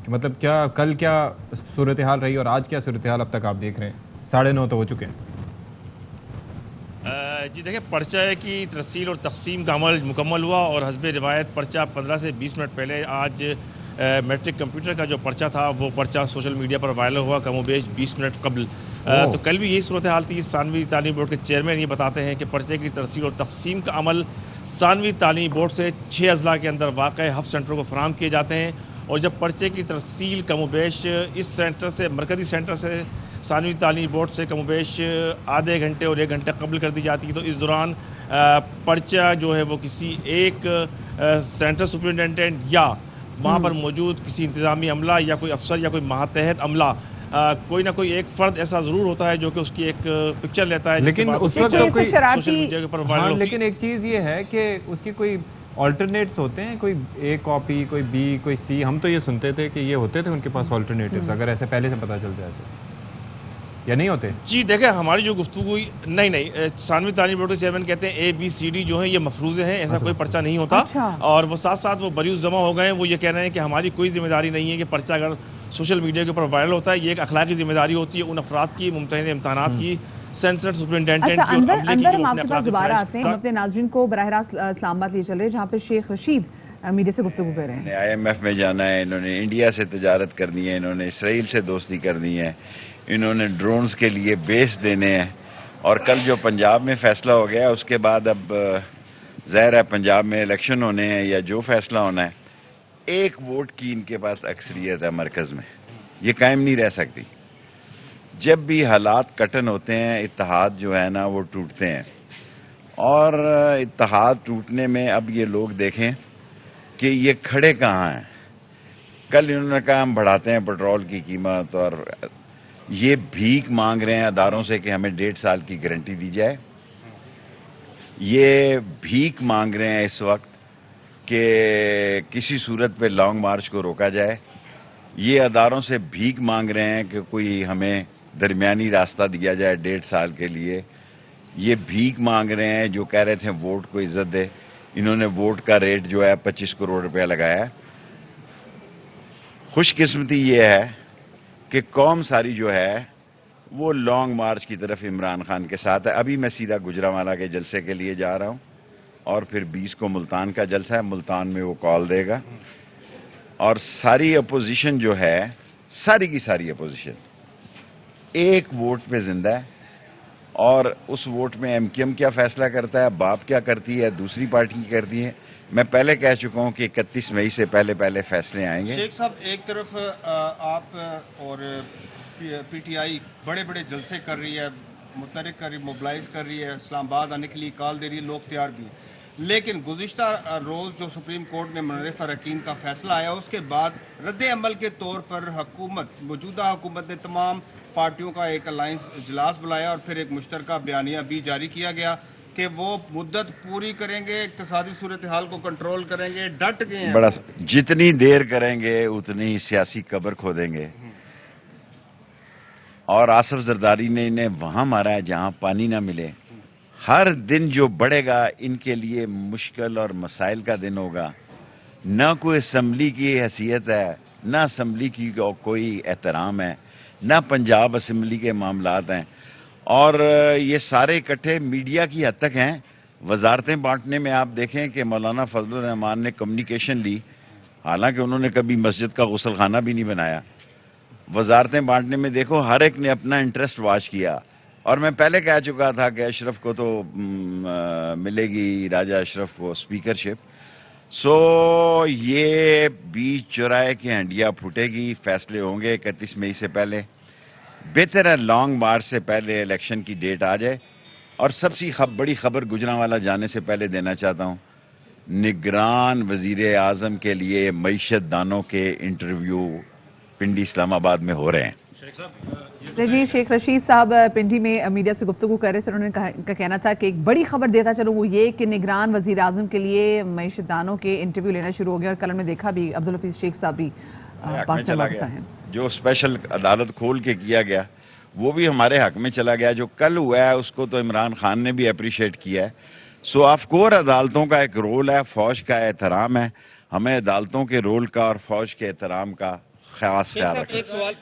S2: मतलब क्या कल क्या सूरत हाल रही और आज क्या सूरत हाल अब तक आप देख रहे हैं? 9:30 तो हो चुके हैं।
S7: जी देखिए, पर्चा की तरसील और तकसीम का अमल मुकम्मल हुआ, और हस्बे रिवायत पर्चा 15 से 20 मिनट पहले आज मैट्रिक कंप्यूटर का जो पर्चा था वो पर्चा सोशल मीडिया पर वायरल हुआ कमोबेश 20 मिनट कबल। तो कल भी यही सूरत हाल थी। सानवी तालीम बोर्ड के चेयरमैन ये बताते हैं कि पर्चे की तरसील और तकसीम का अमल सानवी तालीम बोर्ड से 6 अजला के अंदर वाक़ हब सेंटरों को फराहम किए जाते हैं, और जब पर्चे की तरसील कमोबेश इस सेंटर से, मरकज़ी सेंटर से सानवी तालीम बोर्ड से कमोबेश आधे घंटे और 1 घंटा कबल कर दी जाती है, तो इस दौरान पर्चा जो है वो किसी एक सेंटर सुपरिटेंडेंट या वहाँ पर मौजूद किसी इंतज़ामी अमला या कोई अफसर या कोई मातहत अमला, कोई ना कोई एक फ़र्द ऐसा ज़रूर होता है जो कि उसकी एक पिक्चर लेता है,
S2: लेकिन उस वक्त कोई
S7: सोशल मीडिया के ऊपर वायरल होती है।
S2: लेकिन एक चीज़ ये है कि उसकी कोई ऑल्टरनेट्स होते हैं, कोई ए कॉपी, कोई बी, कोई सी। हम तो ये सुनते थे कि ये होते थे उनके पास ऑल्टरनेटिव्स, अगर ऐसे पहले से पता चल जाए तो, या नहीं होते?
S7: जी देखिए, हमारी जो गुफ्तगू हुई, नहीं सानवी तालीम बोर्ड के चेयरमैन कहते हैं ABCD जो है ये मफरूज़े हैं, ऐसा कोई पर्चा नहीं होता।
S1: अच्छा।
S7: और वो साथ साथ वो बरीउज़ जमा हो गए हैं, वो ये कह रहे हैं कि हमारी कोई जिम्मेदारी नहीं है कि पर्चा अगर सोशल मीडिया के ऊपर वायरल होता है, ये एक अखलाकी जिम्मेदारी होती है उन अफराद की, मुमतहिन इम्तिहानात की, सेंसर सुपरिटेंडेंट
S1: अच्छा, अंदर हम आपके पास दोबारा आते हैं। हम अपने नाज़रीन को बराह रास्त इस्लामाबाद लिए चल रहे हैं, जहाँ पे शेख रशीद मीडिया से गुफ्तगू कर रहे हैं।
S8: IMF में जाना है, इन्होंने इंडिया से तजारत करनी है, इन्होंने इसराइल से दोस्ती करनी है, इन्होंने ड्रोन्स के लिए बेस देने हैं, और कल जो पंजाब में फ़ैसला हो गया उसके बाद अब ज़ाहिर है पंजाब में इलेक्शन होने हैं या जो फ़ैसला होना है, एक वोट की इनके पास अक्सरियत है मरकज़ में, ये कायम नहीं रह सकती। जब भी हालात कटन होते हैं, इत्तेहाद जो है ना वो टूटते हैं, और इत्तेहाद टूटने में अब ये लोग देखें कि ये खड़े कहाँ हैं। कल इन्होंने कहा हम बढ़ाते हैं पेट्रोल की कीमत, और ये भीख मांग रहे हैं अदारों से कि हमें 1.5 साल की गारंटी दी जाए। ये भीख मांग रहे हैं इस वक्त कि किसी सूरत पे लॉन्ग मार्च को रोका जाए। ये अदारों से भीख मांग रहे हैं कि कोई हमें दरमियानी रास्ता दिया जाए 1.5 साल के लिए। ये भीख मांग रहे हैं जो कह रहे थे वोट को इज्जत दे, इन्होंने वोट का रेट जो है 25 करोड़ रुपया लगाया है। खुशकिस्मती ये है कि कौम सारी जो है वो लॉन्ग मार्च की तरफ इमरान खान के साथ है। अभी मैं सीधा गुजरांवाला के जलसे के लिए जा रहा हूँ, और फिर 20 को मुल्तान का जलसा है, मुल्तान में वो कॉल देगा। और सारी अपोजिशन जो है, सारी की सारी अपोजिशन एक वोट पे जिंदा है, और उस वोट में एमक्यूएम क्या फैसला करता है, बाप क्या करती है, दूसरी पार्टी की करती है। मैं पहले कह चुका हूं कि 31 मई से पहले फैसले आएंगे।
S2: शेख साहब, एक तरफ आप और पीटीआई बड़े बड़े जलसे कर रही है, मुतहरिक कर रही, मोबिलाइज कर रही है, इस्लामाबाद आने के लिए कॉल दे रही है, लोग तैयार भी हैं। लेकिन गुज़िश्ता रोज़ जो सुप्रीम कोर्ट में मुनर्रिफ अरकान का फैसला आया, उसके बाद रद्द अमल के तौर पर मौजूदा हुकूमत ने तमाम पार्टियों का एक अलायंस इजलास बुलाया और फिर एक मुश्तरका बयानिया भी जारी किया गया कि वो मुद्दत पूरी करेंगे, इक़्तिसादी सूरत हाल को कंट्रोल करेंगे, डट गए हैं।
S8: बड़ा जितनी देर करेंगे उतनी सियासी कब्र खोदेंगे। और आसिफ जरदारी ने इन्हें वहां मारा है जहां पानी ना मिले। हर दिन जो बढ़ेगा इनके लिए मुश्किल और मसाइल का दिन होगा। ना कोई असम्बली की हैसियत है, ना असम्बली की कोई एहतराम है, ना पंजाब असम्बली के मामलात हैं, और ये सारे इकट्ठे मीडिया की हद तक हैं। वजारतें बांटने में आप देखें कि मौलाना फजलुर रहमान ने कम्युनिकेशन ली, हालांकि उन्होंने कभी मस्जिद का गुसल खाना भी नहीं बनाया। वजारतें बांटने में देखो हर एक ने अपना इंटरेस्ट वाच किया। और मैं पहले कह चुका था कि अशरफ को तो मिलेगी, राजा अशरफ को स्पीकरशिप। सो ये बीच चौराहे की हंडिया फूटेगी, फैसले होंगे 31 मई से पहले। बेहतर है लॉन्ग मार्च से पहले इलेक्शन की डेट आ जाए। और सबसे बड़ी खबर गुजरांवाला जाने से पहले देना चाहता हूँ, निगरान वजीर आज़म के लिए मईशत दानों के इंटरव्यू पिंडी इस्लामाबाद में हो रहे हैं।
S1: जी, शेख रशीद साहब पिंडी में मीडिया से गुफ्तगू कर रहे थे। उन्होंने कहना था कि एक बड़ी खबर देता चलो वो ये कि निगरान वजीर आज़म के लिए मईशतदानों के इंटरव्यू लेना शुरू हो गया। और कल हमने देखा भी अब्दुल हफीज शेख साहब भी पाक से वापस आए हैं।
S8: जो स्पेशल अदालत खोल के किया गया वो भी हमारे हक में चला गया। जो कल हुआ है उसको तो इमरान खान ने भी अप्रिशिएट किया है। सो ऑफ कोर्स अदालतों का एक रोल है, फौज का एहतराम है। हमें अदालतों के रोल का और फौज के एहतराम का खास ख्याल रखें।
S9: एक सवाल,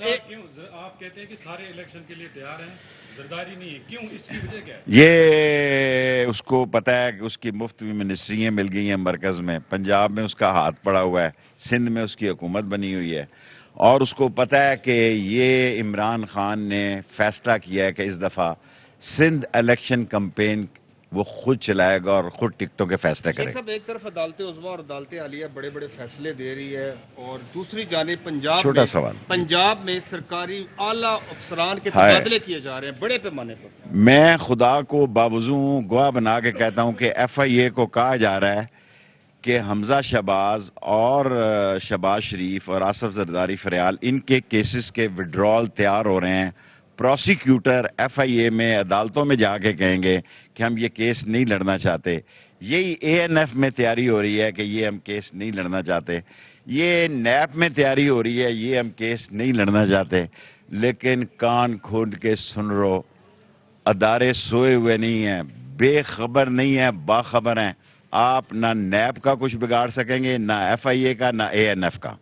S9: आप कहते हैं कि सारे इलेक्शन के लिए तैयार हैं, जरदारी नहीं है, क्यों, इसकी वजह क्या है?
S8: ये उसको पता है कि उसकी मुफ्त में मिनिस्ट्रियाँ मिल गई हैं मरकज़ में, पंजाब में उसका हाथ पड़ा हुआ है, सिंध में उसकी हुकूमत बनी हुई है, और उसको पता है कि ये इमरान खान ने फैसला किया है कि इस दफ़ा सिंध इलेक्शन कैंपेन वो खुद चलाएगा और खुद टिकटों के फैसले करेगा।
S2: सब एक तरफ अदालतें उज़्मा और अदालतें आलिया बड़े बड़े फैसले दे रही है, और दूसरी जानिब पंजाब में सरकारी आला अफसरान के तबादले किए जा रहे हैं बड़े पैमाने पर।
S8: मैं खुदा को बावजू गवाह बना के कहता हूँ कि FIA को कहा जा रहा है कि हमजा शहबाज और शहबाज शरीफ और आसिफ जरदारी फरियाल, इनके केसेस के विड्रॉल तैयार हो रहे हैं। प्रोसिक्यूटर FIA में अदालतों में जाके कहेंगे कि हम ये केस नहीं लड़ना चाहते। यही ANF में तैयारी हो रही है कि ये हम केस नहीं लड़ना चाहते। ये NAP में तैयारी हो रही है, ये हम केस नहीं लड़ना चाहते। लेकिन कान खोल के सुन लो, अदारे सोए हुए नहीं हैं, बेखबर नहीं है, बाखबर हैं। आप ना NAP का कुछ बिगाड़ सकेंगे, ना FIA का, ना ANF का।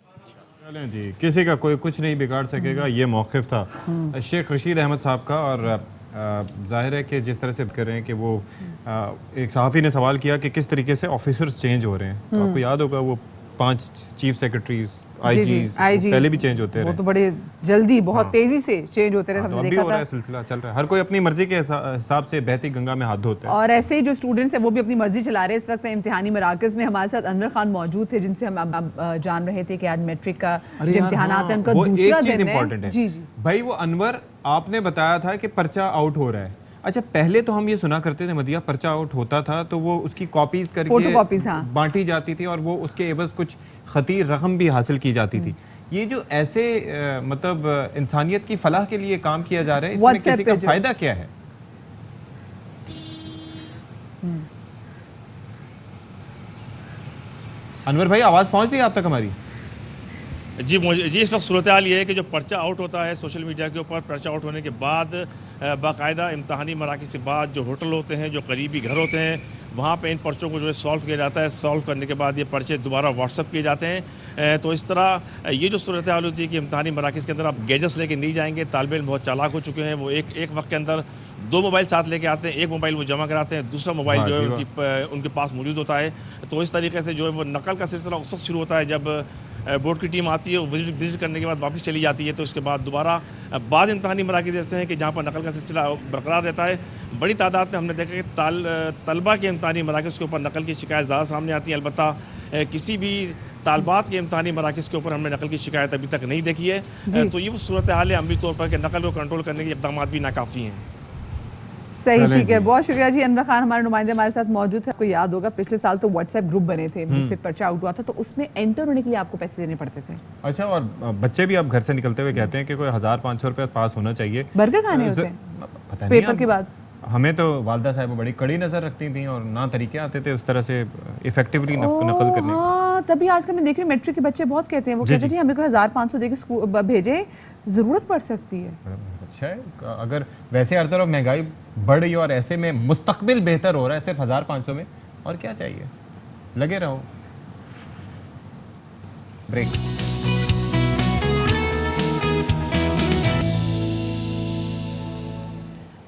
S2: जी, किसी का कोई कुछ नहीं बिगाड़ सकेगा। ये मौक़िफ़ था शेख रशीद अहमद साहब का। और जाहिर है कि जिस तरह से कर रहे हैं कि वो एक सहाफ़ी ने सवाल किया कि किस तरीके से ऑफिसर्स चेंज हो रहे हैं। तो आपको याद होगा वो 5 चीफ सेक्रेटरीज, IGs पहले भी चेंज होते रहे,
S1: वो तो बड़े जल्दी बहुत तेजी से चेंज होते रहे।
S2: हमने देखा था, सिलसिला चल रहा है। हर कोई अपनी मर्जी के हिसाब से बहती गंगा में हाथ धोते हैं।
S1: और ऐसे ही जो स्टूडेंट्स हैं वो भी अपनी मर्जी चला रहे हैं। इस वक्त इम्तिहानी मराकज़ में हमारे साथ अनवर खान मौजूद थे, जिनसे हम जान रहे थे कि आज मैट्रिक का जो इम्तिहानात है उनका दूसरा दिन है। जी जी भाई,
S2: वो अनवर आपने बताया था कि पर्चा आउट हो रहा है। अच्छा, पहले तो हम ये सुना करते थे मदिया, पर्चा आउट होता था तो वो उसकी कॉपीज करके बांटी जाती थी और वो उसके एवज कुछ खतीर रकम भी हासिल की जाती थी। ये जो ऐसे मतलब इंसानियत की फलाह के लिए काम किया जा रहा है, इसमें किसी का फायदा क्या है? अनवर भाई, आवाज पहुंच रही है आप तक हमारी?
S7: जी इस वक्त सूरत हाल ये है कि जो पर्चा आउट होता है सोशल मीडिया के ऊपर, पर्चा आउट होने के बाद बाकायदा इम्तहानी मराकज़ के बाद जो होटल होते हैं, जो करीबी घर होते हैं, वहाँ पे इन पर्चों को जो है सॉल्व किया जाता है। सॉल्व करने के बाद ये पर्चे दोबारा व्हाट्सअप किए जाते हैं तो इस तरह ये जो सूरत हाल होती है कि इम्तहानी मराकज़ के अंदर आप गैजेट्स लेके नहीं जाएंगे, तालिब इल्म बहुत चालाक हो चुके हैं, वो एक वक्त के अंदर 2 मोबाइल साथ लेके आते हैं, एक मोबाइल वो जमा कराते हैं, दूसरा मोबाइल जो है उनके पास मौजूद होता है। तो इस तरीके से जो है वो नकल का सिलसिला उस वक्त शुरू होता है जब बोर्ड की टीम आती है, विजिट करने के बाद वापस चली जाती है। तो उसके बाद दोबारा बाद इम्तहानी मराकज़ ऐसे हैं कि जहाँ पर नकल का सिलसिला बरकरार रहता है। बड़ी तादाद में हमने देखा कि तलबा के इम्तहानी मराकज़ के ऊपर नकल की शिकायत ज़्यादा सामने आती है। अलबत्ता किसी भी तालबात के इम्तहानी मराकज़ के ऊपर हमने नकल की शिकायत अभी तक नहीं देखी है। तो ये वो सूरत हाल है अमली तौर पर कि नकल को कंट्रोल करने के इक़दाम भी नाकाफ़ी हैं।
S1: सही, ठीक है, बहुत शुक्रिया जी। अनवर खान हमारे नुमाइंदे हमारे साथ मौजूद है। आपको याद होगा पिछले साल तो व्हाट्सएप ग्रुप बने थे जिस पे पर्चा आउट हुआ था, तो उसमें एंटर होने के लिए आपको पैसे देने पड़ते थे।
S2: अच्छा, और बच्चे भी अब घर से निकलते हुए कहते हैं कि कोई 1500 रुपये पास होना चाहिए।
S1: बर्गर खाने होते हैं
S2: पता नहीं
S1: पेपर के बाद।
S2: हमें तो वालदा साहब बड़ी कड़ी नज़र रखती थी और ना तरीके आते थे उस तरह से इफेक्टिवली नकल करने।
S1: हाँ, तभी आजकल मैं देख रही हूँ मैट्रिक के बच्चे बहुत कहते हैं, वो कहते हैं जी हमें को 1500 दे के भेजे, जरूरत पड़ सकती है।
S2: अच्छा है, अगर वैसे हर तरफ महंगाई बढ़ रही है और ऐसे में मुस्तकबिल बेहतर हो रहा है सिर्फ 1500 में, और क्या चाहिए, लगे रहो। Break.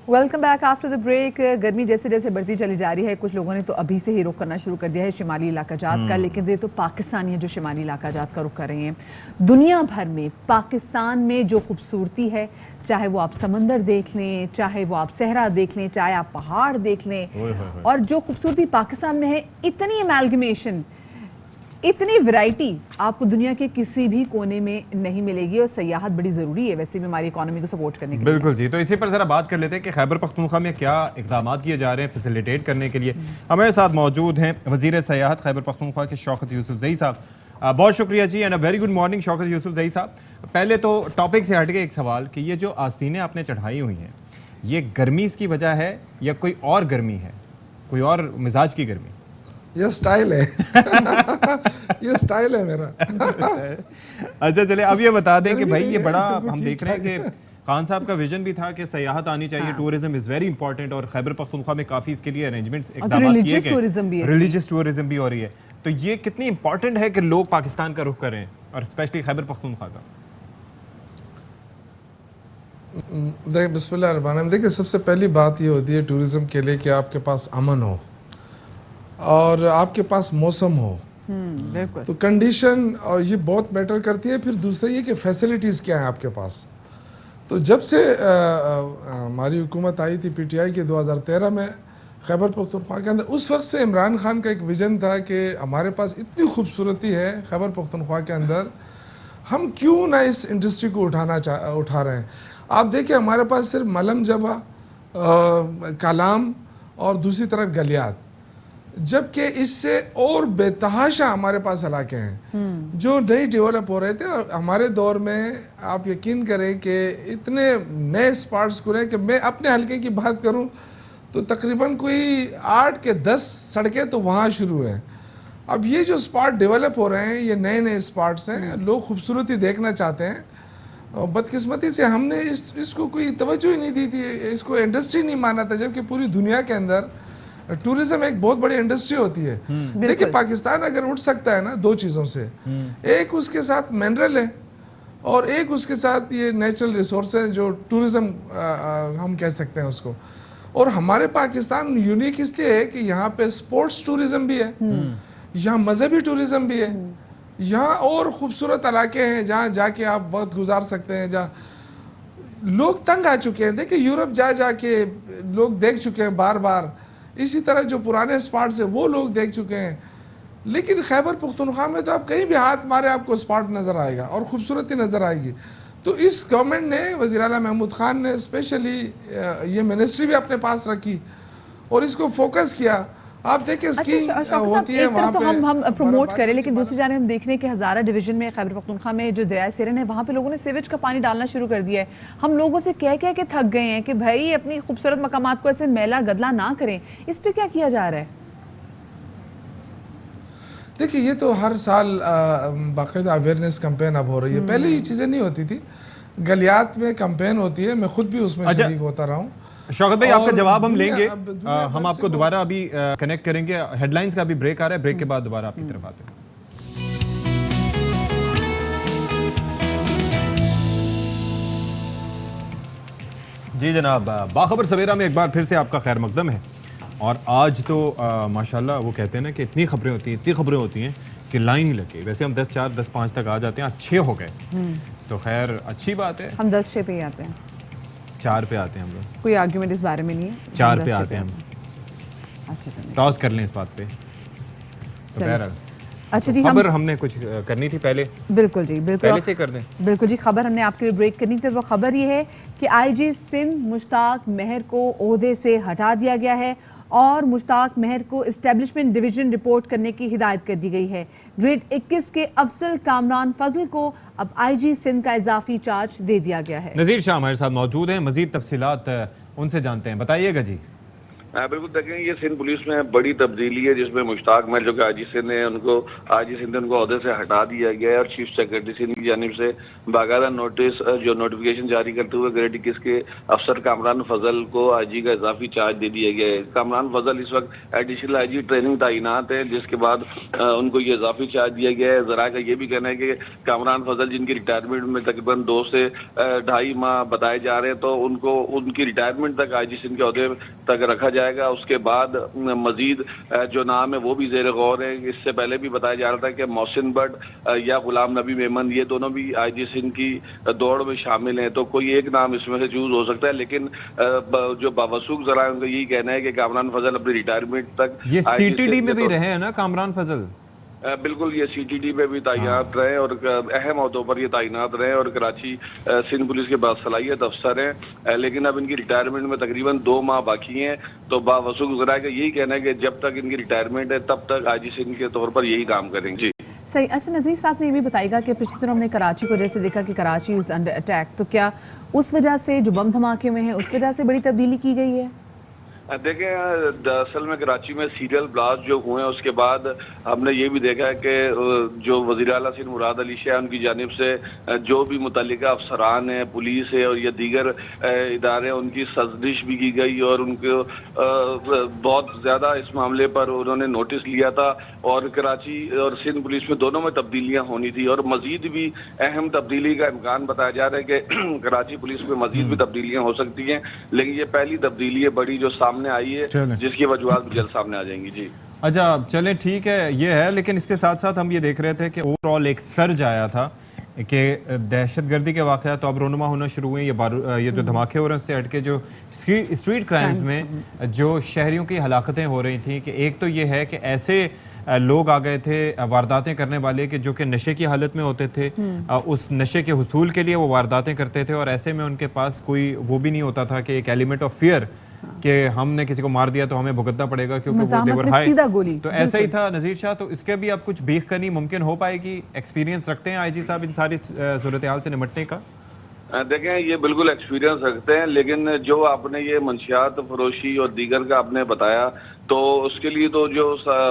S1: Welcome back after the break. गर्मी जैसे जैसे बढ़ती चली जा रही है, कुछ लोगों ने तो अभी से ही रुख करना शुरू कर दिया है शिमाली इलाका जात का, लेकिन ये तो पाकिस्तानी है जो शिमाली इलाका जात का रुख कर रहे हैं। दुनिया भर में पाकिस्तान में जो खूबसूरती है, चाहे वो आप समंदर देख लें, चाहे वो आप सहरा देख लें, चाहे आप पहाड़ देख लें, और जो खूबसूरती पाकिस्तान में है, इतनी एमैल्गमेशन, इतनी वैरायटी आपको दुनिया के किसी भी कोने में नहीं मिलेगी। और सयाहत बड़ी ज़रूरी है वैसे भी हमारी इकोनॉमी को सपोर्ट करने के लिए।
S2: बिल्कुल जी, तो इसी पर ज़रा बात कर लेते हैं कि खैबर पख्तूनख्वा में क्या इक़दाम किए जा रहे हैं फैसिलिटेट करने के लिए। हमारे साथ मौजूद हैं वज़ीर सयाहत खैबर पख्तूनख्वा के शौकत यूसुफजई साहब। बहुत शुक्रिया जी and a very good morning Shaukat Yousafzai साहब। पहले तो टॉपिक से हट के एक सवाल कि ये जो आस्तीनें आपने चढ़ाई हुई हैं, ये गर्मी इसकी वजह है या कोई और गर्मी है, कोई और मिजाज की गर्मी?
S10: ये स्टाइल है ये स्टाइल है मेरा।
S2: अच्छा चले, अब ये बता दें कि भाई ये बड़ा हम देख रहे हैं कि खान साहब का विजन भी था कि सयाहत आनी चाहिए, टूरिज्म इज वेरी इंपॉर्टेंट, और खैबर पख्तूनख्वा में काफी इसके लिए अरेंजमेंट्स इकदाम किए गए, रिलीजियस टूरिज्म भी हो रही है। तो ये कितनी इंपॉर्टेंट है कि लोग पाकिस्तान का रुख करें और स्पेशली खैबर पख्तूनख्वा का?
S10: बिस्मिल्लाह। देखिए, सबसे पहली बात ये होती है टूरिज्म के लिए कि आपके पास अमन हो और आपके पास मौसम हो, तो कंडीशन और ये बहुत मैटर करती है। फिर दूसरा ये कि फैसिलिटीज़ क्या है आपके पास। तो जब से हमारी हुकूमत आई थी PTI के 2013 में खैबर पख्तूनख्वा के अंदर, उस वक्त से इमरान खान का एक विज़न था कि हमारे पास इतनी खूबसूरती है खैबर पख्तूनख्वा के अंदर, हम क्यों ना इस इंडस्ट्री को उठा रहे हैं। आप देखिए, हमारे पास सिर्फ मलम जबा, कालाम और दूसरी तरफ गलियात, जबकि इससे और बेतहाशा हमारे पास इलाके हैं जो नहीं डेवलप हो रहे थे। और हमारे दौर में आप यकीन करें कि इतने नए स्पॉट्स खुले कि मैं अपने हलके की बात करूं तो तकरीबन कोई 8 के 10 सड़कें तो वहाँ शुरू हैं। अब ये जो स्पॉट डेवलप हो रहे हैं, ये नए नए स्पॉट्स हैं, लोग खूबसूरती देखना चाहते हैं। और बदकिस्मती से हमने इसको कोई तवज्जो ही नहीं दी थी, इसको इंडस्ट्री नहीं माना था, जबकि पूरी दुनिया के अंदर टूरिज्म एक बहुत बड़ी इंडस्ट्री होती है। देखिए, पाकिस्तान अगर उठ सकता है ना 2 चीज़ों से, एक उसके साथ मिनरल है और एक उसके साथ ये नेचुरल रिसोर्स है जो टूरिज्म हम कह सकते हैं उसको। और हमारे पाकिस्तान यूनिक इसलिए है कि यहाँ पे स्पोर्ट्स टूरिज्म भी है, यहाँ मजहबी टूरिज्म भी है, यहाँ और खूबसूरत इलाके हैं जहाँ जाके आप वक्त गुजार सकते हैं, जहाँ लोग तंग आ चुके हैं। देखिए, यूरोप जा के लोग देख चुके हैं बार बार, इसी तरह जो पुराने स्पॉट्स है वो लोग देख चुके हैं, लेकिन खैबर पख्तूनख्वा में तो आप कहीं भी हाथ मारे आपको स्पॉट नज़र आएगा और खूबसूरती नज़र आएगी। तो इस गवर्नमेंट ने, वज़ीर आला महमूद खान ने स्पेशली ये मिनिस्ट्री भी अपने पास रखी और इसको फोकस किया। आप देखिए, स्कीइंग होती है वहाँ पे,
S1: हम प्रमोट करें, लेकिन दूसरी जाने हम देख रहे हैं कि हज़ारा डिवीजन में खैबर पख्तूनख्वा में जो दरिया सिरन है, वहाँ पे लोगों ने सीवेज का पानी डालना शुरू कर दिया है। हम लोगों से कह के थक गए हैं कि भाई अपनी खूबसूरत मकामात को ऐसे मैला गदला ना करें। इस पे क्या किया जा रहा है?
S10: देखिए, ये तो हर साल बाकायदा अवेयरनेस कैंपेन अब हो रही है। पहले ये चीज़ें नहीं होती थी, गलियात में कैंपेन होती है, मैं खुद भी उसमें शरीक होता रहा हूँ।
S2: शौकत भाई, आपका जवाब हम लेंगे, हम आपको दोबारा अभी कनेक्ट करेंगे। हेडलाइंस का भी ब्रेक आ रहा है, ब्रेक के बाद दोबारा आपकी तरफ आते हैं। जी जनाब, बाखबर सवेरा में एक बार फिर से आपका खैर मकदम है। और आज तो माशाल्लाह वो कहते हैं ना कि इतनी खबरें होती हैं कि लाइन ही लगे। वैसे हम 10-4 10-5 तक आ जाते हैं, आज 6 हो गए तो खैर अच्छी बात है।
S1: हम 10-6 पे ही आते हैं,
S2: 4 पे आते हैं हम लोग।
S1: कोई आर्ग्यूमेंट इस बारे में नहीं है,
S2: 4 पे आते हैं हम।
S1: अच्छा
S2: टॉस कर लें इस बात पे तो बहरहाल
S1: अच्छा जी,
S2: खबर हमने कुछ करनी थी पहले।
S1: बिल्कुल जी, बिल्कुल
S2: पहले से कर दें।
S1: बिल्कुल जी, खबर हमने आपके लिए ब्रेक करनी थी। वो खबर ये है कि आईजी सिंध मुश्ताक महर को ओहदे से हटा दिया गया है और मुश्ताक महर को एस्टेब्लिशमेंट डिवीजन रिपोर्ट करने की हिदायत कर दी गई है। ग्रेड 21 के अफसल कामरान फजल को अब आईजी सिंध का इजाफी चार्ज दे दिया गया है।
S2: नज़ीर शाह हमारे साथ मौजूद हैं, मजीद तफसीलात उनसे जानते हैं, बताइएगा जी।
S11: बिल्कुल देखें, ये सिंध पुलिस में बड़ी तब्दीली है जिसमें मुश्ताक महर जो कि आईजी सिंध है उनको ओहदे से हटा दिया गया है और चीफ सेक्रेटरी सिंध की जानिब से बाकायदा नोटिफिकेशन जारी करते हुए ग्रेड 21 के अफसर कामरान फजल को आईजी का इजाफी चार्ज दे दिया गया है। कामरान फजल इस वक्त एडिशनल आईजी ट्रेनिंग तैनात है, जिसके बाद उनको ये इजाफी चार्ज दिया गया है। जरा का ये भी कहना है कि कामरान फजल जिनकी रिटायरमेंट में तकरीबन 2 से 2.5 माह बताए जा रहे हैं, तो उनको उनकी रिटायरमेंट तक आईजी सिंध के ओहदे तक रखा जाएगा। उसके बाद मजीद जो नाम है वो भी जेर गौर है। इससे पहले भी बताया जा रहा था कि मोहसिन भट्ट या गुलाम नबी मेमन ये दोनों भी आईजी सिंध की दौड़ में शामिल हैं, तो कोई एक नाम इसमें से चूज हो सकता है। लेकिन जो बावसूख जरा उनका यही कहना है कि कामरान फजल अपनी रिटायरमेंट तक
S2: ये सीटीडी में भी रहे हैं ना कामरान फजल।
S11: बिल्कुल, ये सीटीडी में भी तैनात रहे और अहम अहदों पर ये तैनात रहे और कराची सिंध पुलिस के बासलाहियत अफसर हैं। लेकिन अब इनकी रिटायरमेंट में तकरीबन 2 माह बाकी हैं, तो बावसूख ज़रा का यही कहना है कि जब तक इनकी रिटायरमेंट है तब तक आईजी सिंध के तौर पर यही काम करेंगे।
S1: सही। अच्छा नज़ीर साहब ने ये भी बताएगा कि पिछले दिनों हमने कराची को जैसे देखा कि कराची इज अंडर अटैक, तो क्या उस वजह से जो बम धमाके में है उस वजह से बड़ी तब्दीली की गई है?
S11: देखें, असल में कराची में सीरियल ब्लास्ट जो हुए हैं उसके बाद हमने ये भी देखा है कि जो वज़ीर आला सिंध मुराद अली शाह उनकी जानिब से जो भी मुतल्लिका अफसरान हैं, पुलिस है और या दीगर इदारे उनकी सजदिश भी की गई और उनको बहुत ज़्यादा इस मामले पर उन्होंने नोटिस लिया था और कराची और सिंध पुलिस में दोनों में तब्दीलियाँ होनी थी और मज़ीद भी अहम तब्दीली का इम्कान बताया जा रहा है कि कराची पुलिस में मज़ीद भी तब्दीलियाँ हो सकती हैं, लेकिन ये पहली तब्दीली है बड़ी जो सामने आई है जिसकी वजूहात जल्द सामने आ जाएंगी। जी
S2: अच्छा, चलें ठीक है, ये है। लेकिन इसके साथ साथ हम ये देख रहे थे कि ओवरऑल एक सर्ज आया था कि दहशतगर्दी के वाक़यात तो अब रोनुमा होना शुरू हुए। ये जो धमाके हो रहे हैं उससे हटके जो स्ट्रीट क्राइम्स में जो शहरियों की हलाकतें हो रही थी, कि एक तो ये है कि ऐसे लोग आ गए थे वारदातें करने वाले कि जो कि नशे की हालत में होते थे, उस नशे के हुसूल के लिए वो वारदातें करते थे और ऐसे में उनके पास कोई वो भी नहीं होता था कि एक एलिमेंट ऑफ फियर कि हमने किसी को मार दिया तो हमें भुगतना पड़ेगा क्योंकि वो देवर हाई, तो ऐसा ही था नज़ीर शाह। तो इसके भी अब कुछ भीख करनी मुमकिन हो पाएगी? एक्सपीरियंस रखते हैं आईजी साहब इन सारी सूरत हाल से निपटने का?
S11: देखें, ये बिल्कुल एक्सपीरियंस रखते हैं, लेकिन जो आपने ये मंशियात फरोशी और दीगर का आपने बताया तो उसके लिए तो जो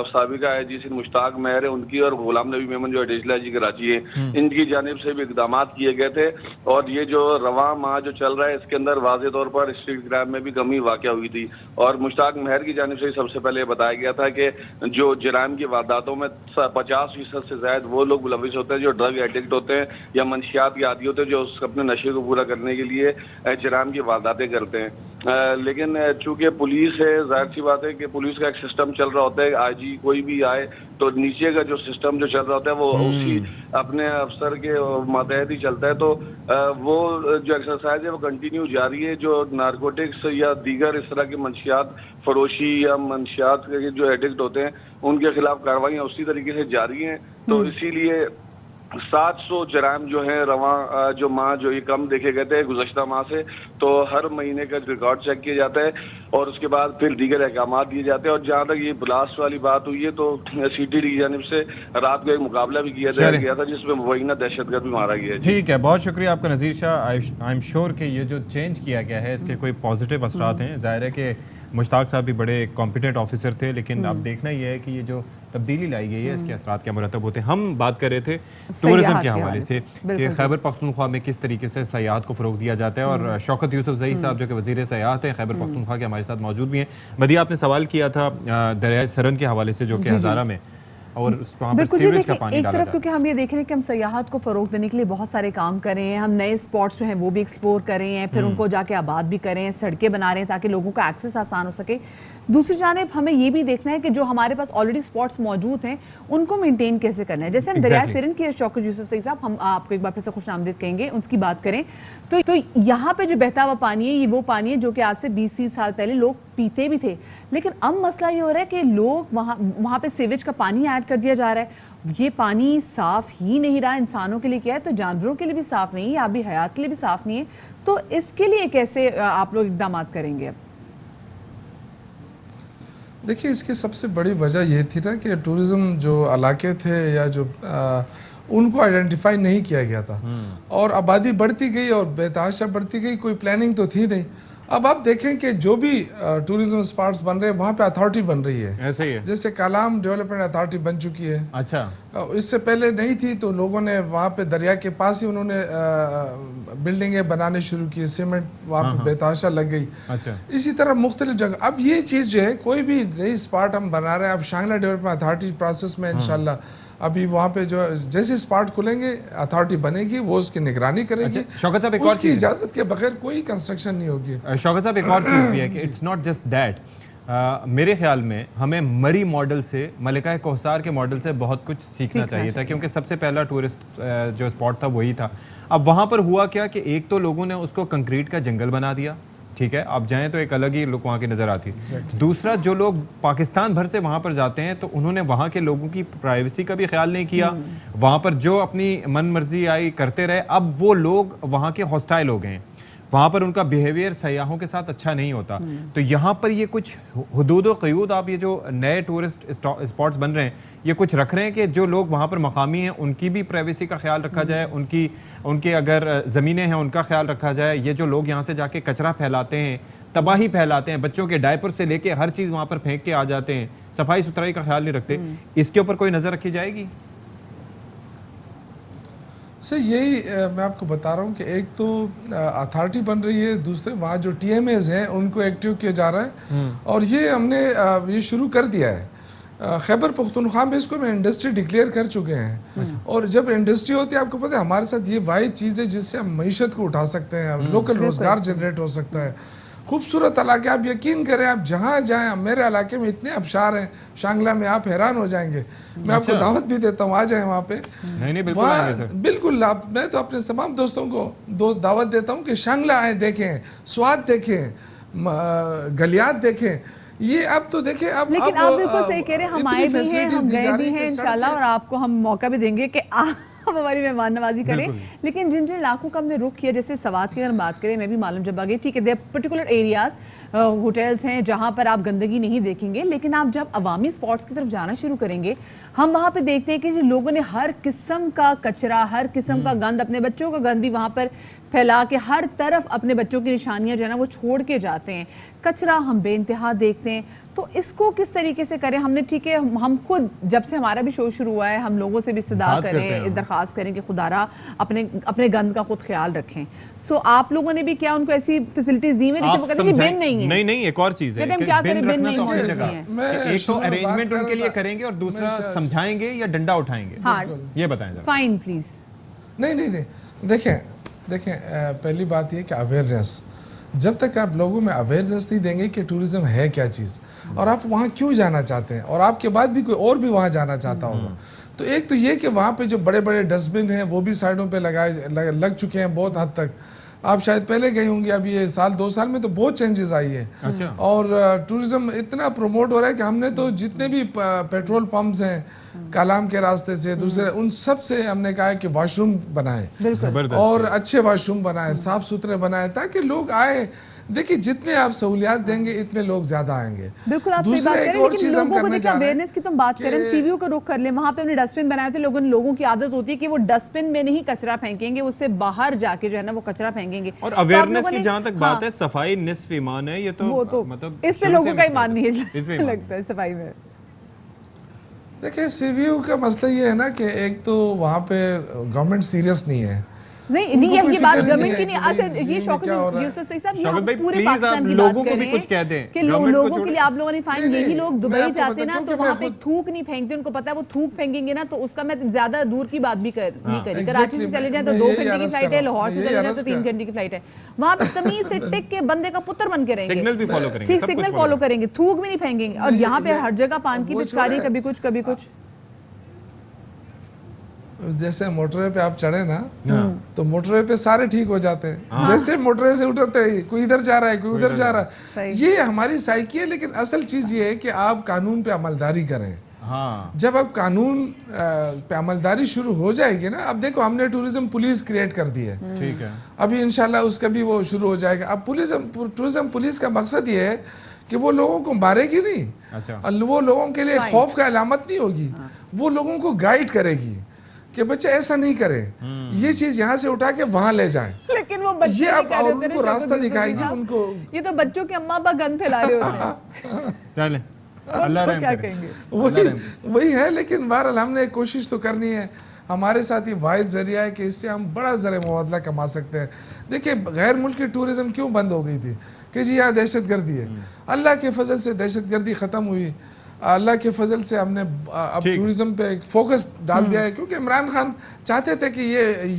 S11: साबिका आईजी सिंध मुश्ताक महर है उनकी और गुलाम नबी मेमन जो एडिशनल आईजी कराची है इनकी जानिब से भी इकदाम किए गए थे और ये जो रवां माह जो चल रहा है इसके अंदर वाज़े तौर पर स्ट्रीट क्राइम में भी कमी वाक़या हुई थी और मुश्ताक महर की जानिब से सबसे पहले बताया गया था कि जो जराइम की वारदातों में 50% से ज़्यादा वो लोग मुलविस होते हैं जो ड्रग एडिक्ट होते हैं या मंशियात के आदी होते हैं जो अपने नशे को पूरा करने के लिए जराइम की वारदातें करते हैं। लेकिन चूंकि पुलिस है, जाहिर सी बात है कि पुलिस का एक सिस्टम चल रहा होता है, आईजी कोई भी आए तो नीचे का जो सिस्टम जो चल रहा होता है वो उसी अपने अफसर के मातहत ही चलता है, तो वो जो एक्सरसाइज है वो कंटिन्यू जारी है। जो नारकोटिक्स या दीगर इस तरह की मंशियात फरोशी या मंशियात के जो एडिक्ट होते हैं उनके खिलाफ कार्रवाइयाँ उसी तरीके से जारी हैं, तो इसीलिए 700 जराइम जो है रवां जो माह जो ये कम देखे गए थे गुज़श्ता माह से, तो हर महीने का रिकॉर्ड चेक किया जाता है और उसके बाद फिर दीगर अहकाम दिए जाते हैं। और जहाँ तक ये ब्लास्ट वाली बात हुई है तो सीटीडी की जानिब से रात को एक मुकाबला भी किया गया था जिसमें मुबैना दहशतगर्द भी मारा गया।
S2: ठीक है, बहुत शुक्रिया आपका नज़ीर शाह। आई एम श्योर कि ये जो चेंज किया गया है इसके कोई पॉजिटिव असरात हैं। जाहिर है कि मुश्ताक साहब भी बड़े कॉम्पिटेंट ऑफिसर थे, लेकिन अब देखना ये है कि ये जो तब्दीली लाई गई है इसके असरात क्या मुरतब होते हैं। हम बात कर रहे थे टूरिज्म के हवाले से कि खैबर पख्तूनख्वा में किस तरीके से सयाहत को फ़रोग दिया जाता है और शौकत यूसुफ ज़ई साहब जो कि वज़ीर सयाहत हैं खैबर पख्तूनख्वा के हमारे साथ मौजूद भी हैं। बदी आपने सवाल किया था दरिया सरन के हवाले से जो कि हज़ारा में और वहाँ पर
S1: बिल्कुल जी,
S2: सीवरेज का
S1: देखिए
S2: पानी
S1: एक
S2: डाला
S1: तरफ
S2: जाता है।
S1: क्योंकि हम ये देख रहे हैं कि हम सयाहत को फरोग देने के लिए बहुत सारे काम कर रहे हैं, हम नए स्पॉट्स जो हैं वो भी एक्सप्लोर कर रहे हैं, फिर उनको जाके आबाद भी कर रहे हैं, सड़कें बना रहे हैं ताकि लोगों का एक्सेस आसान हो सके। दूसरी जानिब हमें ये भी देखना है कि जो हमारे पास ऑलरेडी स्पॉट्स मौजूद हैं उनको मेंटेन कैसे करना है। जैसे हम दरिया सिरन की शौकत यूसुफ सईद साहब, हम आपको एक बार फिर से खुशआमदीद कहेंगे, उसकी बात करें तो यहाँ पे जो बहता हुआ पानी है ये वो पानी है जो कि आज से 20-30 साल पहले लोग पीते भी थे, लेकिन अब मसला ये हो रहा है कि लोग वहाँ पे सीवेज का पानी ऐड कर दिया जा रहा है। ये पानी साफ ही नहीं रहा, इंसानों के लिए क्या है तो जानवरों के लिए भी साफ नहीं है, आबी हयात के लिए भी साफ नहीं है। तो इसके लिए कैसे आप लोग इकदाम करेंगे? अब
S10: देखिए, इसकी सबसे बड़ी वजह ये थी ना कि टूरिज़्म जो इलाके थे या जो उनको आइडेंटिफाई नहीं किया गया था और आबादी बढ़ती गई और बेतहाशा बढ़ती गई, कोई प्लानिंग तो थी नहीं। अब आप देखें कि जो भी टूरिज्म स्पॉट्स बन रहे हैं वहाँ पे अथॉरिटी बन रही है,
S2: ऐसे ही है।
S10: जैसे कालाम डेवलपमेंट अथॉरिटी बन चुकी है।
S2: अच्छा,
S10: इससे पहले नहीं थी तो लोगों ने वहाँ पे दरिया के पास ही उन्होंने बिल्डिंगें बनाने शुरू की, सीमेंट वहाँ पे बेतहाशा लग गई।
S2: अच्छा,
S10: इसी तरह मुख्तलिफ जगह अब ये चीज़ जो है, कोई भी नई स्पॉट हम बना रहे हैं, अब शांगला डेवलपमेंट अथॉरिटी प्रोसेस में इंशाल्लाह अभी वहाँ पे जो जैसे स्पॉट खुलेंगे अथॉरिटी बनेगी, वो उसकी निगरानी करेगी।
S2: अच्छा, शौकत साहब एक और
S10: उसकी इजाजत के बगैर कोई कंस्ट्रक्शन नहीं होगी।
S2: शौकत साहब एक और चीज़ भी है कि इट्स नॉट जस्ट दैट, मेरे ख्याल में हमें मरी मॉडल से, मलिका कोहसार के मॉडल से बहुत कुछ सीखना चाहिए था, क्योंकि सबसे पहला टूरिस्ट जो स्पॉट था वही था। अब वहाँ पर हुआ क्या कि एक तो लोगों ने उसको कंक्रीट का जंगल बना दिया, ठीक है, आप जाएं तो एक अलग ही लुक वहाँ की नज़र आती है। दूसरा, जो लोग पाकिस्तान भर से वहाँ पर जाते हैं तो उन्होंने वहाँ के लोगों की प्राइवेसी का भी ख्याल नहीं किया, वहाँ पर जो अपनी मन मर्जी आई करते रहे। अब वो लोग वहाँ के हॉस्टाइल हो गए हैं, वहाँ पर उनका बिहेवियर सयाहों के साथ अच्छा नहीं होता। तो यहाँ पर ये कुछ हुदूद व क़यूद, आप ये जो नए टूरिस्ट स्पॉट्स बन रहे हैं ये कुछ रख रहे हैं कि जो लोग वहाँ पर मकामी हैं उनकी भी प्राइवेसी का ख्याल रखा जाए, उनके अगर ज़मीनें हैं उनका ख्याल रखा जाए। ये जो लोग यहाँ से जाके कचरा फैलाते हैं, तबाही फैलाते हैं, बच्चों के डायपर से लेके हर चीज़ वहाँ पर फेंक के आ जाते हैं, सफाई सुथराई का ख्याल नहीं रखते, इसके ऊपर कोई नज़र रखी जाएगी?
S10: सर यही मैं आपको बता रहा हूँ कि एक तो अथॉरिटी बन रही है, दूसरे वहाँ जो TMAs हैं उनको एक्टिव किया जा रहा है और ये हमने ये शुरू कर दिया है। खैबर पख्तूनख्वा में इसको मैं इंडस्ट्री डिक्लेयर कर चुके हैं और जब इंडस्ट्री होती है, आपको पता है हमारे साथ ये वाहिद चीज़ है जिससे हम मईशत को उठा सकते हैं, लोकल रोजगार जनरेट हो सकता है। खूबसूरत इलाके, आप यकीन करें, आप जहाँ जाएं, मेरे इलाके में इतने अबशार हैं शांगला में, आप हैरान हो जाएंगे। मैं आपको दावत भी देता हूँ, आ जाएं वहाँ पे।
S2: नहीं बिल्कुल आएंगे सर।
S10: बिल्कुल, आप, मैं तो अपने तमाम दोस्तों को दावत देता हूँ कि शांगला आए, देखें, स्वाद देखें, गलियात देखें। ये अब तो देखें, अब
S1: लेकिन आप बिल्कुल सही कह रहे हैं, हम आए भी हैं, हम गए भी हैं इंशाल्लाह, और आपको हम मौका भी देंगे कि आप हमारी मेहमान नवाजी करें। लेकिन जिन जिन इलाकों का हमने रुख किया, जैसे सवात की अगर बात करें, मैं भी मालूम जब आ गई, ठीक है, देयर पर्टिकुलर एरियाज, होटल्स हैं जहाँ पर आप गंदगी नहीं देखेंगे, लेकिन आप जब अवामी स्पॉट्स की तरफ जाना शुरू करेंगे, हम वहाँ पे देखते हैं कि जो लोगों ने हर किस्म का कचरा, हर किस्म का गंद, अपने बच्चों का गंद भी वहाँ पर फैला के हर तरफ अपने बच्चों की निशानियाँ जो है ना वो छोड़ के जाते हैं। कचरा हम बेइंतहा देखते हैं, तो इसको किस तरीके से करें? हमने, ठीक है, हम खुद जब से हमारा भी शो शुरू हुआ है, हम लोगों से भी इस्तदा करें, दरख्वास्त करें कि खुदारा अपने गंद का खुद ख्याल रखें। सो आप लोगों ने भी क्या उनको ऐसी फैसिलिटीज दी हुई, जैसे वो कहते हैं कि बिन नहीं है?
S2: नहीं, एक और चीज है,
S1: हम क्या करें, बिन नहीं है।
S2: एक तो अरेंजमेंट उनके लिए करेंगे और दूसरा समझाएंगे या डंडा उठाएंगे?
S1: हाँ,
S2: ये बताएं जरा।
S1: Fine please.
S10: नहीं, देखें, पहली बात ये कि अवेयरनेस, जब तक आप लोगों में अवेयरनेस नहीं देंगे कि टूरिज्म है क्या चीज़ और आप वहाँ क्यों जाना चाहते हैं, और आपके बाद भी कोई और भी वहाँ जाना चाहता होगा, तो एक तो ये कि वहाँ पे जो बड़े बड़े डस्टबिन हैं वो भी साइडों पे लग चुके हैं बहुत हद तक। आप शायद पहले गए होंगे, अभी ये 1-2 साल में तो बहुत चेंजेस आई है।
S2: अच्छा।
S10: और टूरिज्म इतना प्रमोट हो रहा है कि हमने तो जितने भी पेट्रोल पंप्स हैं कालाम के रास्ते से, दूसरे उन सब से हमने कहा है कि वॉशरूम बनाएं और अच्छे वॉशरूम बनाएं, साफ सुथरे बनाएं, ताकि लोग आए। देखिए, जितने आप सहूलियात देंगे इतने लोग ज्यादा आएंगे।
S1: बिल्कुल, आप सही बात करें, लेकिन लोगों को देखिए अवेयरनेस की तुम बात करें, सीवीओ का रुख कर ले, वहां पे हमने डस्टबिन बनाए थे, लोगों की आदत होती है कि वो डस्टबिन में नहीं कचरा फेंकेंगे, उससे बाहर जाके जो है ना वो कचरा फेंकेंगे।
S2: और अवेयरनेस की जहां तक बात है, सफाई निस्फ ईमान है, ये तो मतलब
S1: इस पे लोगों का ईमान नहीं है लगता है सफाई में।
S10: देखिए, सीवीओ का मसला ये है ना कि एक तो वहाँ पे गवर्नमेंट सीरियस नहीं है
S1: नहीं नहीं ये बात गवर्नमेंट की नहीं। अच्छा ये शौकत यूसुफ सही साहब, ये पूरे पाकिस्तान की बात कर रहे हैं कि लोगों के लिए आप लोगों ने फाइन, यही लोग दुबई जाते ना तो वहाँ पे थूक नहीं फेंकते, उनको पता है वो थूक फेंकेंगे ना तो उसका मैं ज्यादा दूर की बात भी नहीं करी। कराची से चले जाए तो 2 घंटे की फ्लाइट है, लाहौर से चले जाए तो 3 घंटे की फ्लाइट है, वहाँ पे तमीज से टिक के बंदे का पुत्र बन के रहेंगे,
S2: सिग्नल भी फॉलो करेंगे,
S1: ठीक सिग्नल फॉलो करेंगे, थूक भी नहीं फेंकेंगे। और यहाँ पे हर जगह पान की पिचकारी, कभी कुछ कभी कुछ।
S10: जैसे मोटरवे पे आप चढ़े ना तो मोटरवे पे सारे ठीक हो जाते हैं, जैसे मोटरवे से उठते ही कोई इधर जा रहा है कोई उधर जा रहा है, ये हमारी साइकी है। लेकिन असल चीज ये है कि आप कानून पे अमलदारी करें।
S2: हाँ।
S10: जब अब कानून पे अमलदारी शुरू हो जाएगी ना, अब देखो हमने टूरिज्म पुलिस क्रिएट कर दी है,
S2: ठीक है,
S10: अभी इंशाल्लाह उसका भी वो शुरू हो जाएगा। अब टूरिज्म पुलिस का मकसद ये है कि वो लोगों को मारेगी नहीं,
S2: अच्छा,
S10: और वो लोगों के लिए खौफ का अलामत नहीं होगी, वो लोगों को गाइड करेगी कि बच्चे ऐसा नहीं करें, ये चीज यहाँ से उठा के वहाँ ले जाएं।
S1: लेकिन वो बच्चे
S10: ये अब और उनको रास्ता दिखाएगी उनको।
S1: ये तो बच्चों के अम्मा अब्बा गन फैला रहे होते हैं।
S2: चले अल्लाह रहम
S1: क्या
S2: करे।
S1: कहेंगे,
S10: वही है। लेकिन बहरहाल हमने कोशिश तो करनी है, हमारे साथ ही वाहिद जरिया है कि इससे हम बड़ा ज़र मुबादला कमा सकते हैं। देखिए गैर मुल्की टूरिज्म क्यों बंद हो गई थी कि जी यहाँ दहशत गर्दी है, अल्लाह के फजल से दहशत गर्दी ख़त्म हुई, अल्लाह के फजल से हमने अब टूरिज्म पे एक फोकस डाल दिया है, क्योंकि इमरान खान चाहते थे कि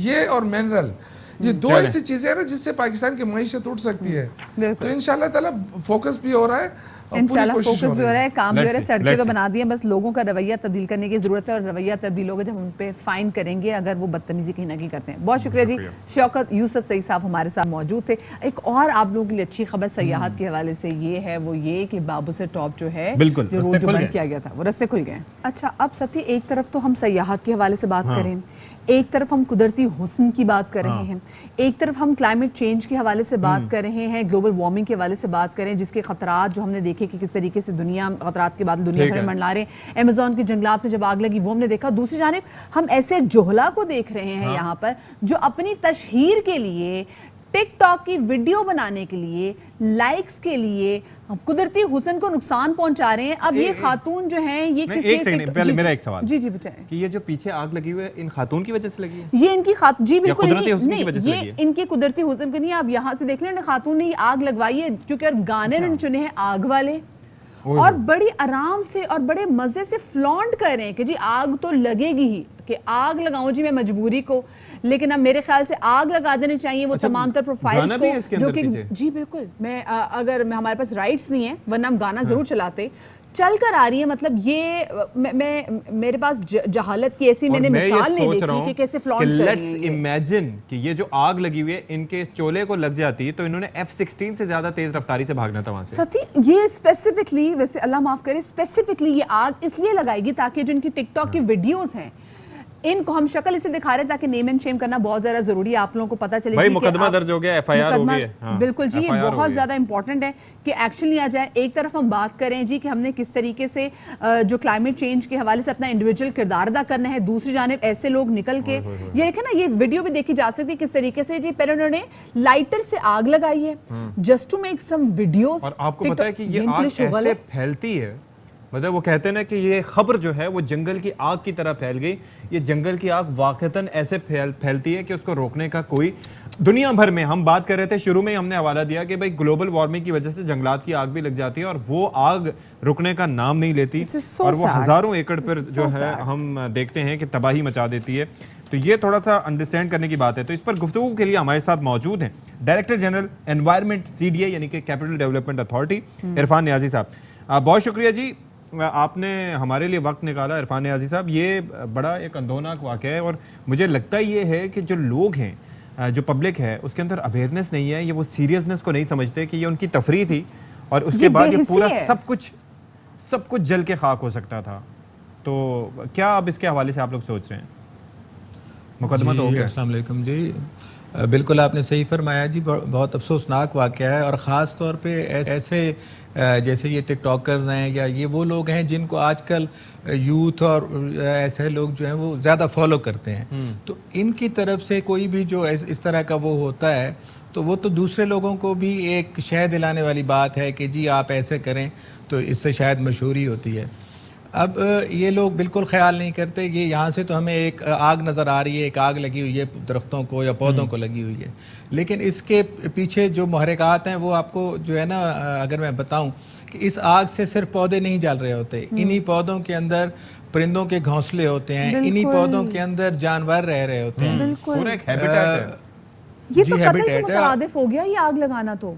S10: ये और मिनरल, ये 2 ऐसी चीजें हैं ना जिससे पाकिस्तान की मईशत उठ सकती है। तो इंशाल्लाह ताला फोकस भी हो रहा है,
S1: इंशाल्लाह फोकस भी हो रहा है, काम भी हो रहा है, सड़कें तो बना दी हैं, बस लोगों का रवैया तब्दील करने की जरूरत है। और रवैया तब्दील होगा जब उन पे फाइन करेंगे अगर वो बदतमीजी कहीं ना कहीं करते हैं। बहुत शुक्रिया जी, शौकत यूसुफ सईद साहब हमारे साथ मौजूद थे। एक और आप लोगों के लिए अच्छी खबर सयाहत के हवाले से ये है, वो ये कि बाबू से टॉप जो है
S2: बिल्कुल
S1: जो रोड बंद किया गया था वो रास्ते खुल गए। अच्छा अब सती एक तरफ तो हम सयाहत के हवाले से बात करें, एक तरफ हम कुदरती हुस्न की बात कर रहे हैं, एक तरफ हम क्लाइमेट चेंज के हवाले से बात कर रहे हैं, ग्लोबल वार्मिंग के हवाले से बात करें, जिसके खतरात जो हमने देखे कि किस तरीके से दुनिया खतरात के बाद दुनिया भर में मंडला रहे हैं। अमेज़न के जंगलात में जब आग लगी वो हमने देखा। दूसरी जानिब हम ऐसे जोहला को देख रहे हैं यहाँ पर जो अपनी तशहीर के लिए, टिकटॉक की वीडियो बनाने के लिए, लाइक्स के लिए कुदरती हुस्न को नुकसान पहुंचा रहे हैं। अब ये खातून जो हैं ये
S2: पहले मेरा एक सवाल
S1: जी बताएं कि
S2: ये जो पीछे आग लगी हुई है इन खातून की वजह से लगी है?
S1: ये इनकी जी बिल्कुल
S2: नहीं,
S1: ये इनकी कुदरती हुस्न की नहीं है। आप यहाँ से देख लें खातून ने आग लगवाई है क्योंकि गाने ने चुने हैं आग वाले, और बड़ी आराम से और बड़े मजे से फ्लॉन्ट कर रहे हैं कि जी आग तो लगेगी ही, कि आग लगाऊं जी मैं मजबूरी को, लेकिन अब मेरे ख्याल से आग लगा देनी चाहिए वो तमाम तर प्रोफाइल्स को जो कि जी बिल्कुल मैं अगर हमारे पास राइट्स नहीं है वरना हम गाना जरूर चलाते, चल कर आ रही है। मतलब ये मैं मेरे पास जहालत की ऐसी मैंने मिसाल नहीं देखी कि कैसे फ्लॉन्ट कर रही है।
S2: लेट्स इमेजिन कि ये जो आग लगी हुई है इनके चोले को लग जाती तो इन्होंने F-16 से ज्यादा तेज रफ्तारी से भागना था वहां से।
S1: सती ये स्पेसिफिकली, वैसे अल्लाह माफ करे, स्पेसिफिकली ये आग इसलिए लगाएगी ताकि जो इनकी टिकटॉक की वीडियोस हैं इनको हम शक्ल इसे दिखा रहे हैं ताकि नेम एंड शेम करना बहुत ज्यादा जरूरी है, आप लोगों को पता चले
S2: भाई मुकदमा दर्ज हो गया, FIR हो गई है। हाँ,
S1: बिल्कुल जी, ये बहुत ज्यादा इंपॉर्टेंट है कि एक्शन लिया जाए। एक तरफ हम बात करें जी कि हमने किस तरीके से जो क्लाइमेट चेंज के हवाले से अपना इंडिविजुअल किरदार अदा करना है, दूसरी जानिब ऐसे लोग निकल के ये देखें ना, ये वीडियो भी देखी जा सकती है किस तरीके से जी पहले उन्होंने लाइटर से आग लगाई है just to make some videos.
S2: और आपको पता है कि ये आग ऐसे फैलती है, मतलब वो कहते हैं ना कि ये खबर जो है वो जंगल की आग की तरह फैल गई। ये जंगल की आग वाकईतन ऐसे फैलती है कि उसको रोकने का कोई, दुनिया भर में हम बात कर रहे थे शुरू में ही हमने हवाला दिया कि भाई ग्लोबल वार्मिंग की वजह से जंगलात की आग भी लग जाती है और वो आग रुकने का नाम नहीं लेती और वो हजारों एकड़ पर जो है हम देखते हैं कि तबाही मचा देती है। तो ये थोड़ा सा अंडरस्टैंड करने की बात है। तो इस पर गुफ्तगू के लिए हमारे साथ मौजूद हैं डायरेक्टर जनरल एनवायरमेंट CDA यानी कि capital development authority Irfan Niazi साहब। बहुत शुक्रिया जी, आपने हमारे लिए वक्त निकाला। इरफान नियाजी साहब, ये बड़ा एक अंदोनाक वाक़या है और मुझे लगता ये है कि जो लोग हैं, जो पब्लिक है, उसके अंदर अवेयरनेस नहीं है, ये वो सीरियसनेस को नहीं समझते कि ये उनकी तफरीह थी और उसके बाद ये पूरा सब कुछ जल के खाक हो सकता था। तो क्या अब इसके हवाले से आप लोग सोच रहे हैं? मुकदमा तो हो गया।
S12: अस्सलाम वालेकुम जी, बिल्कुल आपने सही फरमाया जी, बहुत अफसोसनाक वाक़या है और ख़ास तौर पे ऐसे जैसे ये टिकटॉकर्स हैं या ये वो लोग हैं जिनको आजकल यूथ और ऐसे लोग जो हैं वो ज़्यादा फॉलो करते हैं, तो इनकी तरफ से कोई भी जो इस तरह का वो होता है तो वो तो दूसरे लोगों को भी एक शह दिलाने वाली बात है कि जी आप ऐसे करें तो इससे शायद मशहूरी होती है। अब ये लोग बिल्कुल ख्याल नहीं करते। ये यहाँ से तो हमें एक आग नज़र आ रही है, एक आग लगी हुई है दरख्तों को या पौधों को लगी हुई है, लेकिन इसके पीछे जो महरक़ात हैं वो आपको जो है ना, अगर मैं बताऊं कि इस आग से सिर्फ पौधे नहीं जल रहे होते, इन्हीं पौधों के अंदर परिंदों के घोंसले होते हैं, इन्हीं पौधों के अंदर जानवर रह रहे होते हैं।
S1: पूरा
S12: एक हैबिटेट
S1: है। ये तो कत्ल के मुतरादिफ हो गया ये आग लगाना तो।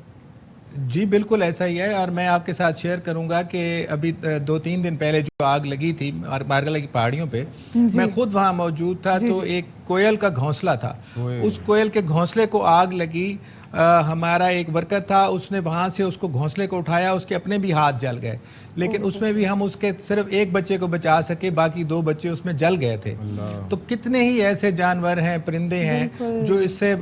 S12: जी बिल्कुल ऐसा ही है। और मैं आपके साथ शेयर करूंगा कि अभी 2-3 दिन पहले जो आग लगी थी मारगला की पहाड़ियों पे, मैं खुद वहां मौजूद था। तो एक कोयल का घोंसला था, उस कोयल के घोंसले को आग लगी। हमारा एक वर्कर था, उसने वहां से उसको घोंसले को उठाया, उसके अपने भी हाथ जल गए, लेकिन उसमें भी हम उसके सिर्फ एक बच्चे को बचा सके, बाकी 2 बच्चे उसमें जल गए थे। तो कितने ही ऐसे जानवर हैं, परिंदे हैं जो इससे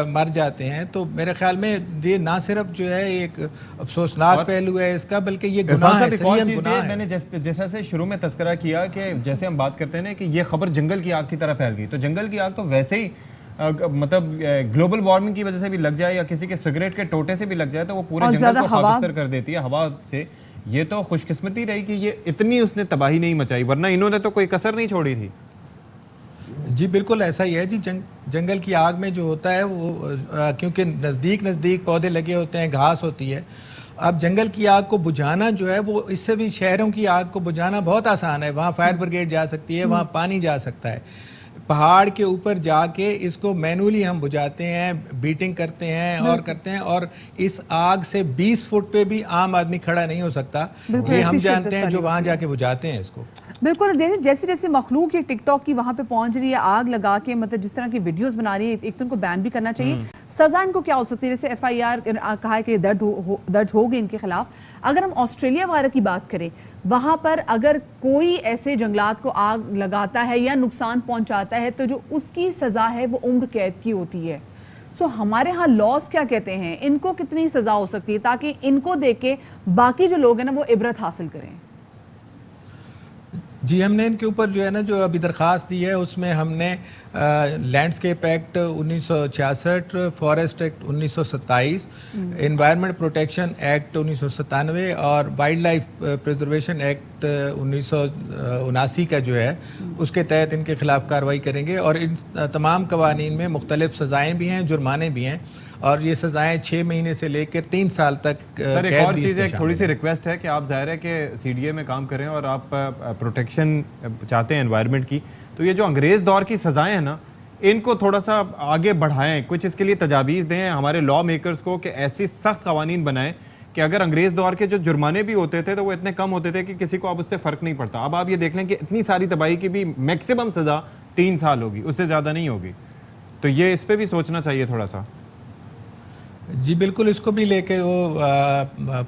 S12: मर जाते हैं। तो मेरे ख्याल में ये ना सिर्फ जो है एक अफसोसनाक पहलू है इसका, बल्कि ये गुनाह है, सरियन गुनाह है।
S2: मैंने जैसा से शुरू में तस्करा किया कि जैसे हम बात करते हैं ना कि ये खबर जंगल की आग की तरह फैल गई, तो जंगल की आग तो वैसे ही मतलब ग्लोबल वार्मिंग की वजह से भी लग जाए या किसी के सिगरेट के टोटे से भी लग जाए तो वो पूरे जंगल को खाकस्तर कर देती है हवा से। ये तो खुशकिस्मती रही कि ये इतनी उसने तबाही नहीं मचाई, वरना इन्होंने तो कोई कसर नहीं छोड़ी थी।
S12: जी बिल्कुल ऐसा ही है जी। जंगल की आग में जो होता है वो क्योंकि नज़दीक पौधे लगे होते हैं, घास होती है। अब जंगल की आग को बुझाना जो है वो इससे भी शहरों की आग को बुझाना बहुत आसान है। वहाँ फायर ब्रिगेड जा सकती है, वहाँ पानी जा सकता है। पहाड़ के ऊपर जाके इसको मैनुअली हम बुझाते हैं, बीटिंग करते हैं और करते हैं, और इस आग से 20 फुट पे भी आम आदमी खड़ा नहीं हो सकता। ये हम जानते हैं जो वहाँ जाके बुझाते हैं इसको।
S1: बिल्कुल, जैसे जैसे मखलूक ये टिकटॉक की वहाँ पे पहुँच रही है, आग लगा के मतलब जिस तरह की वीडियोस बना रही है, एक तो इनको बैन भी करना चाहिए। सजा इनको क्या हो सकती है? जैसे FIR कहा है कि दर्ज होगी इनके खिलाफ। अगर हम ऑस्ट्रेलिया वगैरह की बात करें, वहां पर अगर कोई ऐसे जंगलात को आग लगाता है या नुकसान पहुंचाता है तो जो उसकी सजा है वो उम्र कैद की होती है। सो हमारे यहाँ लॉस क्या कहते हैं, इनको कितनी सजा हो सकती है ताकि इनको देख के बाकी जो लोग हैं ना वो इबरत हासिल करें?
S12: जी हमने इनके ऊपर जो है ना, जो अभी दरख्वास्त दी है उसमें हमने landscape act 1966, forest act 1927, environment protection act 1997 और वाइल्ड लाइफ प्रिजर्वेशन एक्ट 1979 का जो है उसके तहत इनके खिलाफ कार्रवाई करेंगे। और इन तमाम कवानीन में मुख्तलिफ सज़ाएँ भी हैं, जुर्माने भी हैं, और ये सजाएं 6 महीने से लेकर 3 साल तक
S2: सर, एक और चीज़, एक थोड़ी सी रिक्वेस्ट है कि आप ज़ाहिर है कि CDA में काम करें और आप प्रोटेक्शन चाहते हैं एनवायरनमेंट की, तो ये जो अंग्रेज़ दौर की सजाएं हैं ना, इनको थोड़ा सा आगे बढ़ाएं, कुछ इसके लिए तजावीज़ दें हमारे लॉ मेकर्स को कि ऐसी सख्त कवानीन बनाएं कि अगर अंग्रेज़ दौर के जो जुर्माने भी होते थे तो वो इतने कम होते थे कि किसी को अब उससे फ़र्क नहीं पड़ता। अब आप ये देख लें कि इतनी सारी तबाही की भी मैक्सिमम सज़ा 3 साल होगी, उससे ज़्यादा नहीं होगी। तो ये इस पर भी सोचना चाहिए थोड़ा सा।
S12: जी बिल्कुल, इसको भी लेके वो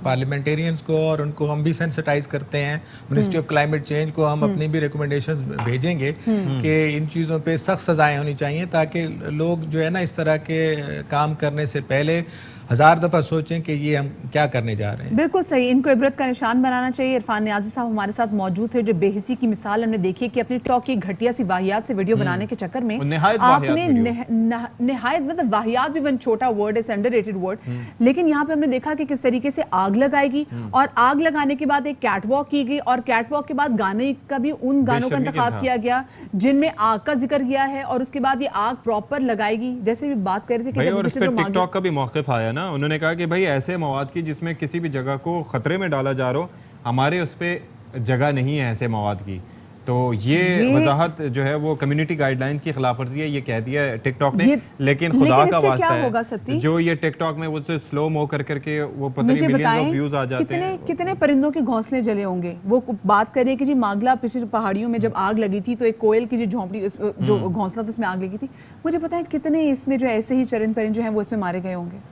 S12: पार्लियामेंटेरियंस को और उनको हम भी सेंसिटाइज करते हैं। मिनिस्ट्री ऑफ क्लाइमेट चेंज को हम अपनी भी रिकमेंडेशंस भेजेंगे कि इन चीज़ों पे सख्त सजाएं होनी चाहिए ताकि लोग जो है ना इस तरह के काम करने से पहले 1000 दफ़ा सोचें कि ये हम क्या करने जा रहे हैं।
S1: बिल्कुल सही, इनको इबरत का निशान बनाना चाहिए। इरफान नियाज़ी साहब हमारे साथ मौजूद थे, जो बेहिसी की मिसाल हमने देखी कि अपनी टॉक की घटिया सी वाहियात से वीडियो बनाने के चक्कर में आपने निहायत मतलब वाहियात भी छोटा वर्ड है, अंडररेटेड वर्ड, लेकिन यहाँ पे हमने देखा कि किस तरीके से आग लगाएगी और आग लगाने के बाद एक कैटवॉक की गई और कैटवॉक के बाद गाने का भी उन गानों का इंतखाब किया गया जिनमें आग का जिक्र किया है, और उसके बाद ये आग प्रॉपर लगाएगी। जैसे भी बात कर रहे थे कि
S2: टिकटॉक का भी मौक़िफ़ आया ना, उन्होंने कहा कि भाई ऐसे मवाद की जिसमें किसी भी जगह को खतरे में डाला जा रहा हो, हमारे उस पर जगह नहीं है ऐसे मवाद की। तो ये वजाहत जो है वो कम्युनिटी गाइडलाइंस की खिलाफवर्जी है, ये कह दिया टिकटॉक ने। लेकिन खुदा का वास्ता है, जो ये टिकटॉक में वो स्लो मो कर करके वो पता नहीं मिलियंस ऑफ व्यूज आ जाते हैं।
S1: कितने परिंदों के घोंसले जले होंगे। वो बात करिए कि जी मागला पिछली पहाड़ियों में जब आग लगी थी तो एक कोयल की जो झोंपड़ी जो घोंसला था उसमें आग लगी थी। मुझे पता है कितने इसमें जो ऐसे ही चरिंद परिंद जो है वो इसमें मारे गए होंगे।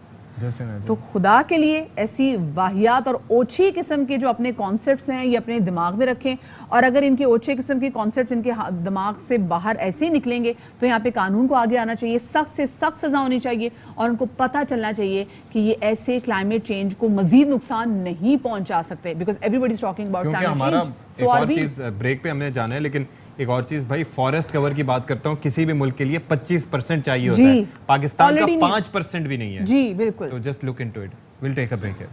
S1: तो खुदा के लिए ऐसी वाहियात और ओछी किस्म के जो अपने कॉन्सेप्ट्स हैं ये अपने दिमाग में रखें, और अगर इनके ओछे किस्म के कॉन्सेप्ट्स इनके दिमाग से बाहर ऐसे ही निकलेंगे तो यहाँ पे कानून को आगे आना चाहिए, सख्त से सख्त सजा होनी चाहिए, और उनको पता चलना चाहिए कि ये ऐसे क्लाइमेट चेंज को मजीद नुकसान नहीं पहुंचा सकते, because everybody is talking about climate change.
S2: एक और चीज ब्रेक पे हमने जाना है, लेकिन एक और चीज भाई, फॉरेस्ट कवर की बात करता हूँ, किसी भी मुल्क के लिए 25% चाहिए होता है, पाकिस्तान का 5% भी नहीं है।
S1: जी बिल्कुल।
S2: तो just look into it. Will take a break here.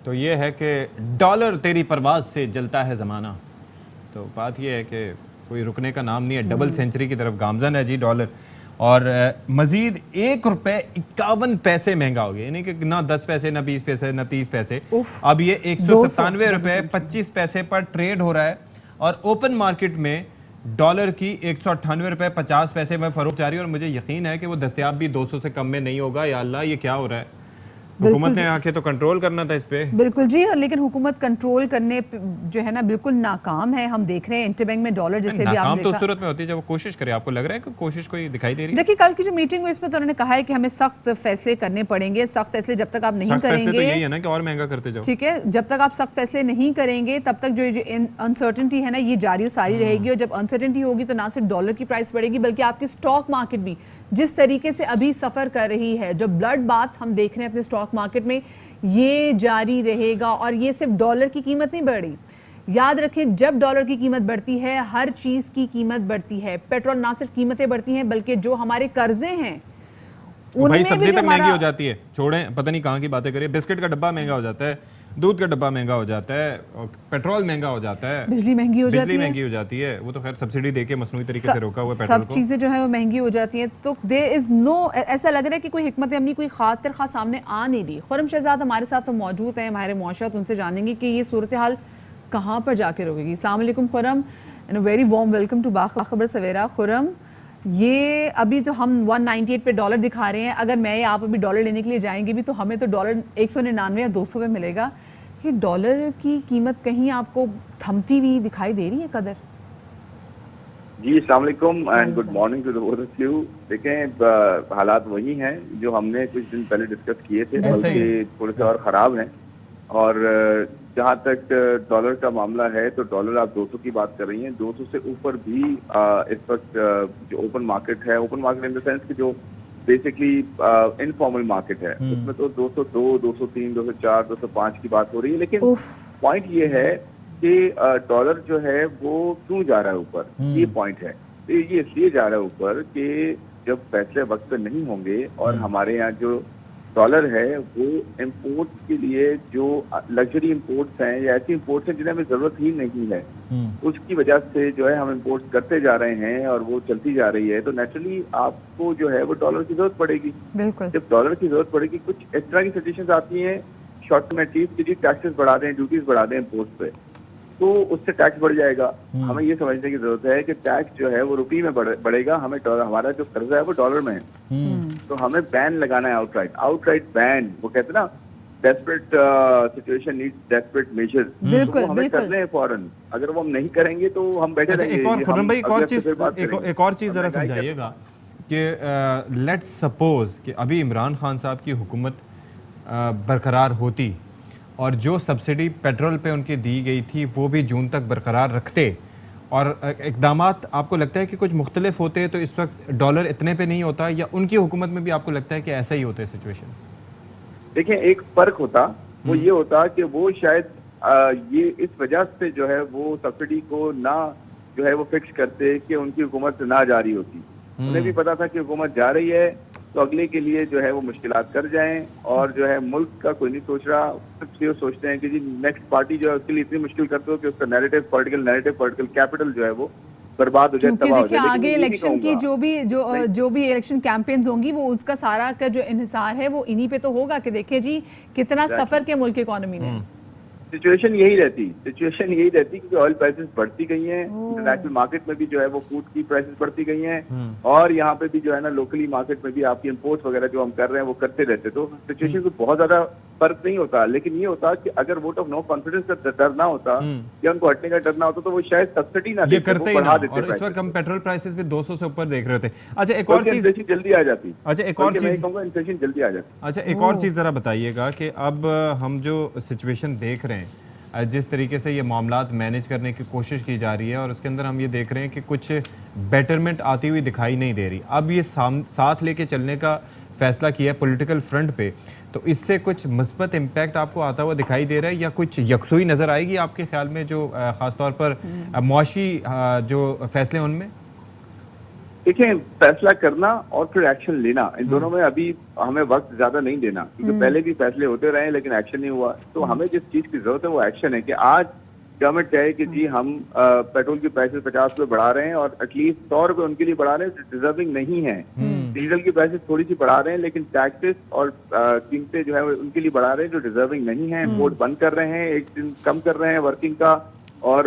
S2: तो ये है कि डॉलर तेरी परवाज से जलता है ज़माना। तो बात ये है कि कोई रुकने का नाम नहीं है, डबल सेंचुरी की तरफ गामजन है जी डॉलर। और मजीद ₹1.51 महंगा हो गया, यानी कि ना 10 पैसे, ना 20 पैसे, ना 30 पैसे। अब ये ₹197.25 पर ट्रेड हो रहा है और ओपन मार्केट में डॉलर की ₹198.50 में फरोख्त जारी है। और मुझे यकीन है कि वो दस्तयाब भी 200 से कम में नहीं होगा। या अल्लाह, ये क्या हो रहा है? हुकूमत ने आके तो कंट्रोल करना था इस पे।
S1: बिल्कुल जी, और लेकिन हुकूमत कंट्रोल करने जो है ना बिल्कुल नाकाम है। हम देख रहे हैं इंटरबैंक में डॉलर जैसे भी
S2: नाकाम तो उस सूरत में होती है जब वो कोशिश करे। आपको लग रहा है कि कोशिश कोई दिखाई दे रही है?
S1: देखिए, कल की जो मीटिंग हुई इसमें तो उन्होंने कहा है कि हमें सख्त फैसले करने पड़ेंगे। सख्त फैसले जब तक आप नहीं करेंगे,
S2: तो यही है ना कि और महंगा करते जाओ।
S1: ठीक है, जब तक आप सख्त फैसले नहीं करेंगे तब तक जो अनसर्टेनिटी है ना ये जारी सारी रहेगी। और जब अनसर्टेनिटी होगी तो ना सिर्फ डॉलर की प्राइस बढ़ेगी बल्कि आपकी स्टॉक मार्केट भी जिस तरीके से अभी सफर कर रही है, जो ब्लड बाथ हम देख रहे हैं अपने स्टॉक मार्केट में, ये जारी रहेगा। और ये सिर्फ डॉलर की कीमत नहीं बढ़ी, याद रखें जब डॉलर की कीमत बढ़ती है हर चीज की कीमत बढ़ती है। पेट्रोल ना सिर्फ कीमतें बढ़ती हैं बल्कि जो हमारे कर्जे हैं
S2: भाई सब्जी तक महंगी हो जाती है। छोड़ें, पता नहीं कहाँ की बातें करें। बिस्किट का डब्बा महंगा हो जाता है, दूध का डब्बा महंगा हो जाता है, पेट्रोल महंगा हो जाता है,
S1: बिजली महंगी हो
S2: जाती है। वो तो खैर सब्सिडी देके मसनूई तरीके से रोका हुआ पेट्रोल
S1: सब चीजें जो है वो महंगी हो जाती हैं। तो देयर इज नो, ऐसा लग रहा है कि कोई हिकमत अमली कोई खास तरखा सामने आ नहीं रही। खुर्रम शहजाद हमारे साथ तो मौजूद हैं, हमारे मुआशरत, उनसे जानेंगे कि ये सूरत हाल कहाँ पर जाके रोकेगी। अस्सलाम वालेकुम Khurram, very warm welcome to Bakhabar Savera. Khurram, ये अभी तो हम 198 पे डॉलर दिखा रहे हैं, अगर मैं आप अभी डॉलर लेने के लिए जाएंगे भी तो हमें तो डॉलर 199 या 200 पे मिलेगा। कि डॉलर की कीमत कहीं आपको थमती हुई दिखाई दे रही है कदर?
S13: जी अस्सलाम वालेकुम and good morning to the both of you. देखें, हालात वही हैं जो हमने कुछ दिन पहले डिस्कस किए थे, बल्कि थोड़े से और ख़राब हैं। और जहाँ तक डॉलर का मामला है तो डॉलर आप 200 की बात कर रही हैं, 200 से ऊपर भी इस वक्त जो ओपन मार्केट है, open market in the sense कि जो बेसिकली इनफॉर्मल मार्केट है, उसमें तो 202, 203, 204, 205 की बात हो रही है। लेकिन पॉइंट ये है कि डॉलर जो है वो क्यों जा रहा है ऊपर, ये पॉइंट है। तो ये इसलिए जा रहा है ऊपर कि जब फैसले वक्त पे नहीं होंगे और हमारे यहाँ जो डॉलर है वो इंपोर्ट्स के लिए जो लग्जरी इंपोर्ट्स हैं या ऐसी इंपोर्ट्स हैं जिन्हें हमें जरूरत ही नहीं है, उसकी वजह से जो है हम इंपोर्ट्स करते जा रहे हैं और वो चलती जा रही है। तो नेचुरली आपको जो है वो डॉलर की जरूरत पड़ेगी। जब डॉलर की जरूरत पड़ेगी, कुछ इस तरह की सिचुएशंस आती हैं शॉर्ट टर्म एटलीस्ट कि जी टैक्सेस बढ़ा दें, ड्यूटीज बढ़ा दें इंपोर्ट्स पे, तो उससे टैक्स बढ़ जाएगा। हमें ये समझने की जरूरत है कि टैक्स जो है वो रुपये में बढ़ेगा, हमें डॉलर, हमारा जो कर्जा है वो डॉलर में है, तो हमें बैन लगाना है, आउटराइट बैन। वो कहते हैं ना, desperate situation needs desperate measures, तो हमें करने हैं फौरन। अगर वो हम नहीं करेंगे तो हम बैठे रहेंगे।
S2: एक और चीज जरा समझाइएगा कि लेट्स सपोज कि अभी इमरान खान साहब की हुकूमत बरकरार होती और जो सब्सिडी पेट्रोल पे उनकी दी गई थी वो भी जून तक बरकरार रखते और इक़दामात आपको लगता है कि कुछ मुख्तलिफ होते तो इस वक्त डॉलर इतने पे नहीं होता, या उनकी हुकूमत में भी आपको लगता है कि ऐसा ही होता है सिचुएशन?
S13: देखिए, एक फर्क होता, वो ये होता कि वो शायद ये इस वजह से जो है वो सब्सिडी को ना जो है वो फिक्स करते कि उनकी हुकूमत ना जारी होती। उन्हें भी पता था कि हुकूमत जा रही है तो अगले के लिए जो है वो मुश्किलात कर जाएं, और जो है मुल्क का कोई नहीं सोच रहा, सिर्फ ये सोचते हैं कि जी नेक्स्ट पार्टी जो है उसके लिए इतनी मुश्किल करते हो कि उसका नैरेटिव, पॉलिटिकल कैपिटल जो है वो बर्बाद हो जाए, तबाह हो जाए।
S1: आगे इलेक्शन की जो भी इलेक्शन कैंपेन्स होंगी वो उसका सारा का जो इन्हिसार है वो इन्हीं पे तो होगा कि देखिए जी कितना सफर के मुल्क इकोनॉमी में।
S13: सिचुएशन यही रहती क्योंकि ऑयल प्राइसेस बढ़ती गई हैं, इंटरनेशनल मार्केट में भी जो है वो फूड की प्राइसेस बढ़ती गई हैं, और यहाँ पे भी जो है ना लोकली मार्केट में भी आपकी इंपोर्ट्स वगैरह जो हम कर रहे हैं वो करते रहते। तो सिचुएशन को बहुत ज्यादा फर्क नहीं होता, लेकिन ये होता कि अगर वोट ऑफ नो कॉन्फिडेंस का डर ना होता या उनको हटने का डर ना होता तो वो शायद सब्सिडी ना देते, वो बढ़ा देते।
S2: और इस वक्त हम पेट्रोल प्राइसेस भी 200 से ऊपर देख रहे थे। अच्छा, एक और चीज
S13: जल्दी आ जाती।
S2: अच्छा, एक और चीज
S13: इन्फ्लेशन जल्दी आ जाती।
S2: अच्छा, एक और चीज जरा बताइएगा कि अब हम जो सिचुएशन देख रहे हैं, जिस तरीके से ये मामलात मैनेज करने की कोशिश की जा रही है और उसके अंदर हम ये देख रहे हैं कि कुछ बेटरमेंट आती हुई दिखाई नहीं दे रही। अब ये साथ लेके चलने का फैसला किया है पॉलिटिकल फ्रंट पे, तो इससे कुछ मुस्बत इम्पैक्ट आपको आता हुआ दिखाई दे रहा है या कुछ यकसुई नज़र आएगी आपके ख्याल में, जो ख़ासतौर पर मुआशी जो फैसले उनमें?
S13: देखिए, फैसला करना और फिर एक्शन लेना, इन दोनों में अभी हमें वक्त ज्यादा नहीं देना, क्योंकि पहले भी फैसले होते रहे लेकिन एक्शन नहीं हुआ। तो हमें जिस चीज की जरूरत है वो एक्शन है कि आज गवर्नमेंट चाहे कि जी हम पेट्रोल की प्राइसेस 50 रुपए बढ़ा रहे हैं और एटलीस्ट 100 रुपए उनके लिए बढ़ा रहे हैं जो डिजर्विंग नहीं है। डीजल की प्राइसेस थोड़ी सी बढ़ा रहे हैं लेकिन टैक्सेस और कीमतें जो है उनके लिए बढ़ा रहे हैं जो डिजर्विंग नहीं है। इम्पोर्ट बंद कर रहे हैं, एक दिन कम कर रहे हैं वर्किंग का, और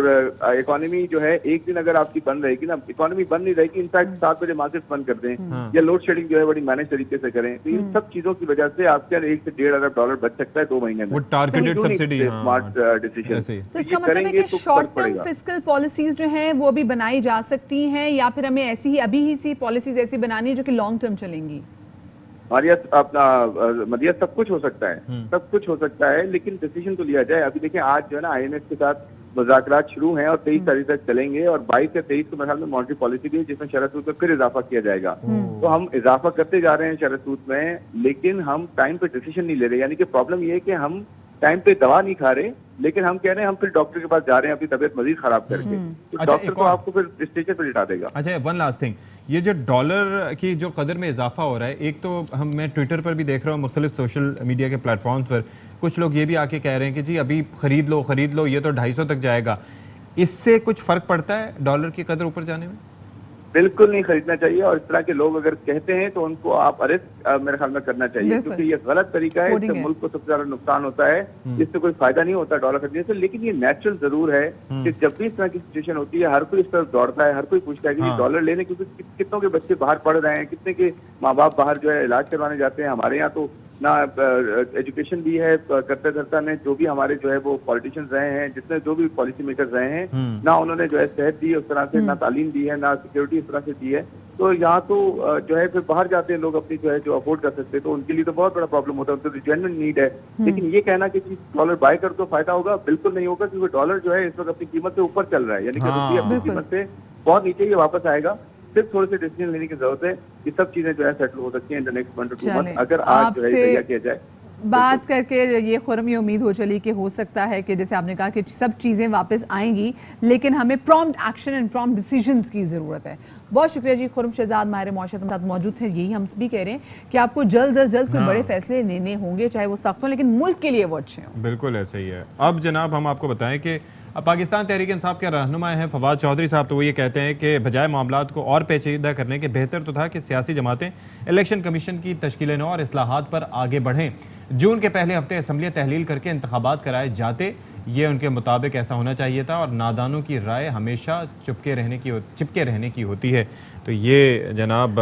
S13: इकोनॉमी जो है एक दिन अगर आपकी बंद रहेगी ना, इकोनॉमी बंद नहीं रहेगी, इनफैक्ट 7 बजे मार्केट बंद कर दें या लोड शेडिंग जो है बड़ी मैनेज तरीके से करें, तो इन सब चीजों की वजह से आपके 1 से 1.5 अरब डॉलर बच सकता है 2 महीने में।
S2: वो टारगेटेड सब्सिडी,
S13: स्मार्ट डिसीजन।
S1: तो इसका मतलब है कि शॉर्ट टर्म फिस्कल पॉलिसीज जो हैं वो भी बनाई जा सकती हैं, या फिर हमें ऐसी ही अभी ही सी पॉलिसीज ऐसी बनानी है जो कि लॉन्ग टर्म चलेंगी?
S13: मदिया सब कुछ हो सकता है, सब कुछ हो सकता है, लेकिन डिसीजन तो लिया जाए। अभी देखिए आज जो है ना IMF के साथ मुज़ाकरात शुरू हैं और 23 तारीख तक चलेंगे और 22 या 23 को मेरे ख्याल में मॉनेटरी पॉलिसी भी है जिसमें शरह सूद में फिर इजाफा किया जाएगा। तो हम इजाफा करते जा रहे हैं शरह सूद में, लेकिन हम टाइम पे डिसीजन नहीं ले रहे। यानी कि प्रॉब्लम ये है कि हम टाइम पे दवा नहीं खा रहे, लेकिन हम कह रहे हैं हम फिर डॉक्टर के पास जा रहे हैं अपनी तबीयत मजीद खराब करके, तो डॉक्टर तो आपको फिर स्टेशन पे लिटा देगा।
S2: अच्छा, वन लास्ट थिंग, ये जो डॉलर की जो कदर में इजाफा हो रहा है, एक तो मैं ट्विटर पर भी देख रहा हूँ, मुख्तलिफ सोशल मीडिया के प्लेटफॉर्म्स पर कुछ लोग ये भी आके कह रहे हैं कि जी अभी खरीद लो, ये तो 250 तक जाएगा। इससे कुछ फर्क पड़ता है डॉलर की कदर ऊपर जाने में?
S13: बिल्कुल नहीं खरीदना चाहिए, और इस तरह के लोग अगर कहते हैं तो उनको आप अरेस्ट मेरे ख्याल में करना चाहिए, क्योंकि ये गलत तरीका है, इससे मुल्क को सबसे ज्यादा नुकसान होता है, इससे कोई फायदा नहीं होता डॉलर खरीदने से। लेकिन ये नेचुरल जरूर है कि जब भी इस तरह की सिचुएशन होती है हर कोई इस तरफ दौड़ता है, हर कोई पूछता है कि डॉलर लेने, क्योंकि कितनों के बच्चे बाहर पढ़ रहे हैं, कितने के माँ बाप बाहर जो है इलाज करवाने जाते हैं। हमारे यहाँ तो ना एजुकेशन भी है, करते करता ने जो भी हमारे जो है वो पॉलिटिशियंस रहे हैं, जितने जो भी पॉलिसी मेकर्स रहे हैं, ना उन्होंने जो है सेहत दी उस तरह से, ना तालीम दी है, ना सिक्योरिटी इस तरह से दी है। तो यहाँ तो जो है फिर बाहर जाते हैं लोग अपनी जो है जो अफोर्ड कर सकते हैं, तो उनके लिए तो बहुत बड़ा प्रॉब्लम होता है, उनको तो जेन्युइन नीड है। लेकिन ये कहना कि डॉलर बाय कर तो फायदा होगा, बिल्कुल नहीं होगा, क्योंकि डॉलर जो है इस वक्त अपनी कीमत से ऊपर चल रहा है, यानी कि रुपये अपनी कीमत से बहुत नीचे ही वापस आएगा। सिर्फ थोड़े से डिसीजन लेने की जरूरत है, ये सब चीजें जो है सेटल हो सकती हैं in the next 1 to 2 month, अगर आज जो है तैयार किया जाए।
S1: बात करके ये खुरम ये उम्मीद हो चली कि हो सकता है कि जैसे आपने कहा कि सब चीज़ें वापस आएंगी, लेकिन हमें prompt action and prompt decisions की ज़रूरत है। बहुत शुक्रिया जी। खुरम शहजाद माहिर मौशत के साथ मौजूद थे। यही हम भी कह रहे हैं कि आपको जल्द अज जल्द कोई बड़े फैसले लेने होंगे, चाहे वो सख्त हों, लेकिन मुल्क के लिए वो अच्छे हों।
S2: बिल्कुल ऐसा ही है। अब जनाब हम आपको बताएं कि पाकिस्तान तहरीक इंसाफ के रहनुमा हैं फवाद चौधरी साहब, तो वो ये कहते हैं कि बजाय मामलात को और पेचीदा करने के बेहतर तो था कि सियासी जमातें इलेक्शन कमीशन की तश्कील नौ और इस्लाहात पर आगे बढ़ें। जून के पहले हफ्ते असम्बलियाँ तहलील करके इंतखाबात कराए जाते, ये उनके मुताबिक ऐसा होना चाहिए था, और नादानों की राय हमेशा चिपके रहने की होती है। तो ये जनाब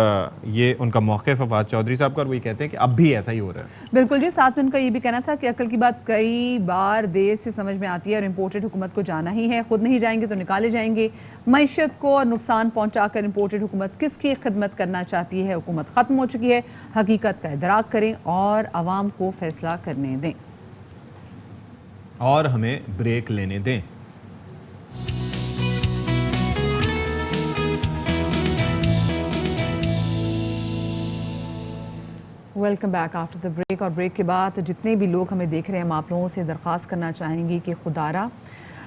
S2: ये उनका मौक़िफ़ फवाद चौधरी साहब का, और वही कहते हैं कि अब भी ऐसा ही हो रहा है।
S1: बिल्कुल जी। साथ में उनका ये भी कहना था कि अकल की बात कई बार देर से समझ में आती है और इम्पोर्टेड हुकूमत को जाना ही है, खुद नहीं जाएंगे तो निकाले जाएंगे। मईशत को और नुकसान पहुँचा कर इम्पोर्टेड हुकूमत किसकी खिदमत करना चाहती है? हुकूमत ख़त्म हो चुकी है, हकीकत का इदराक करें और आवाम को फैसला करने दें
S2: और हमें ब्रेक लेने दें।
S1: Welcome back after the break. और ब्रेक के बाद जितने भी लोग हमें देख रहे हैं, हम आप लोगों से दरख्वास्त करना चाहेंगे कि खुदारा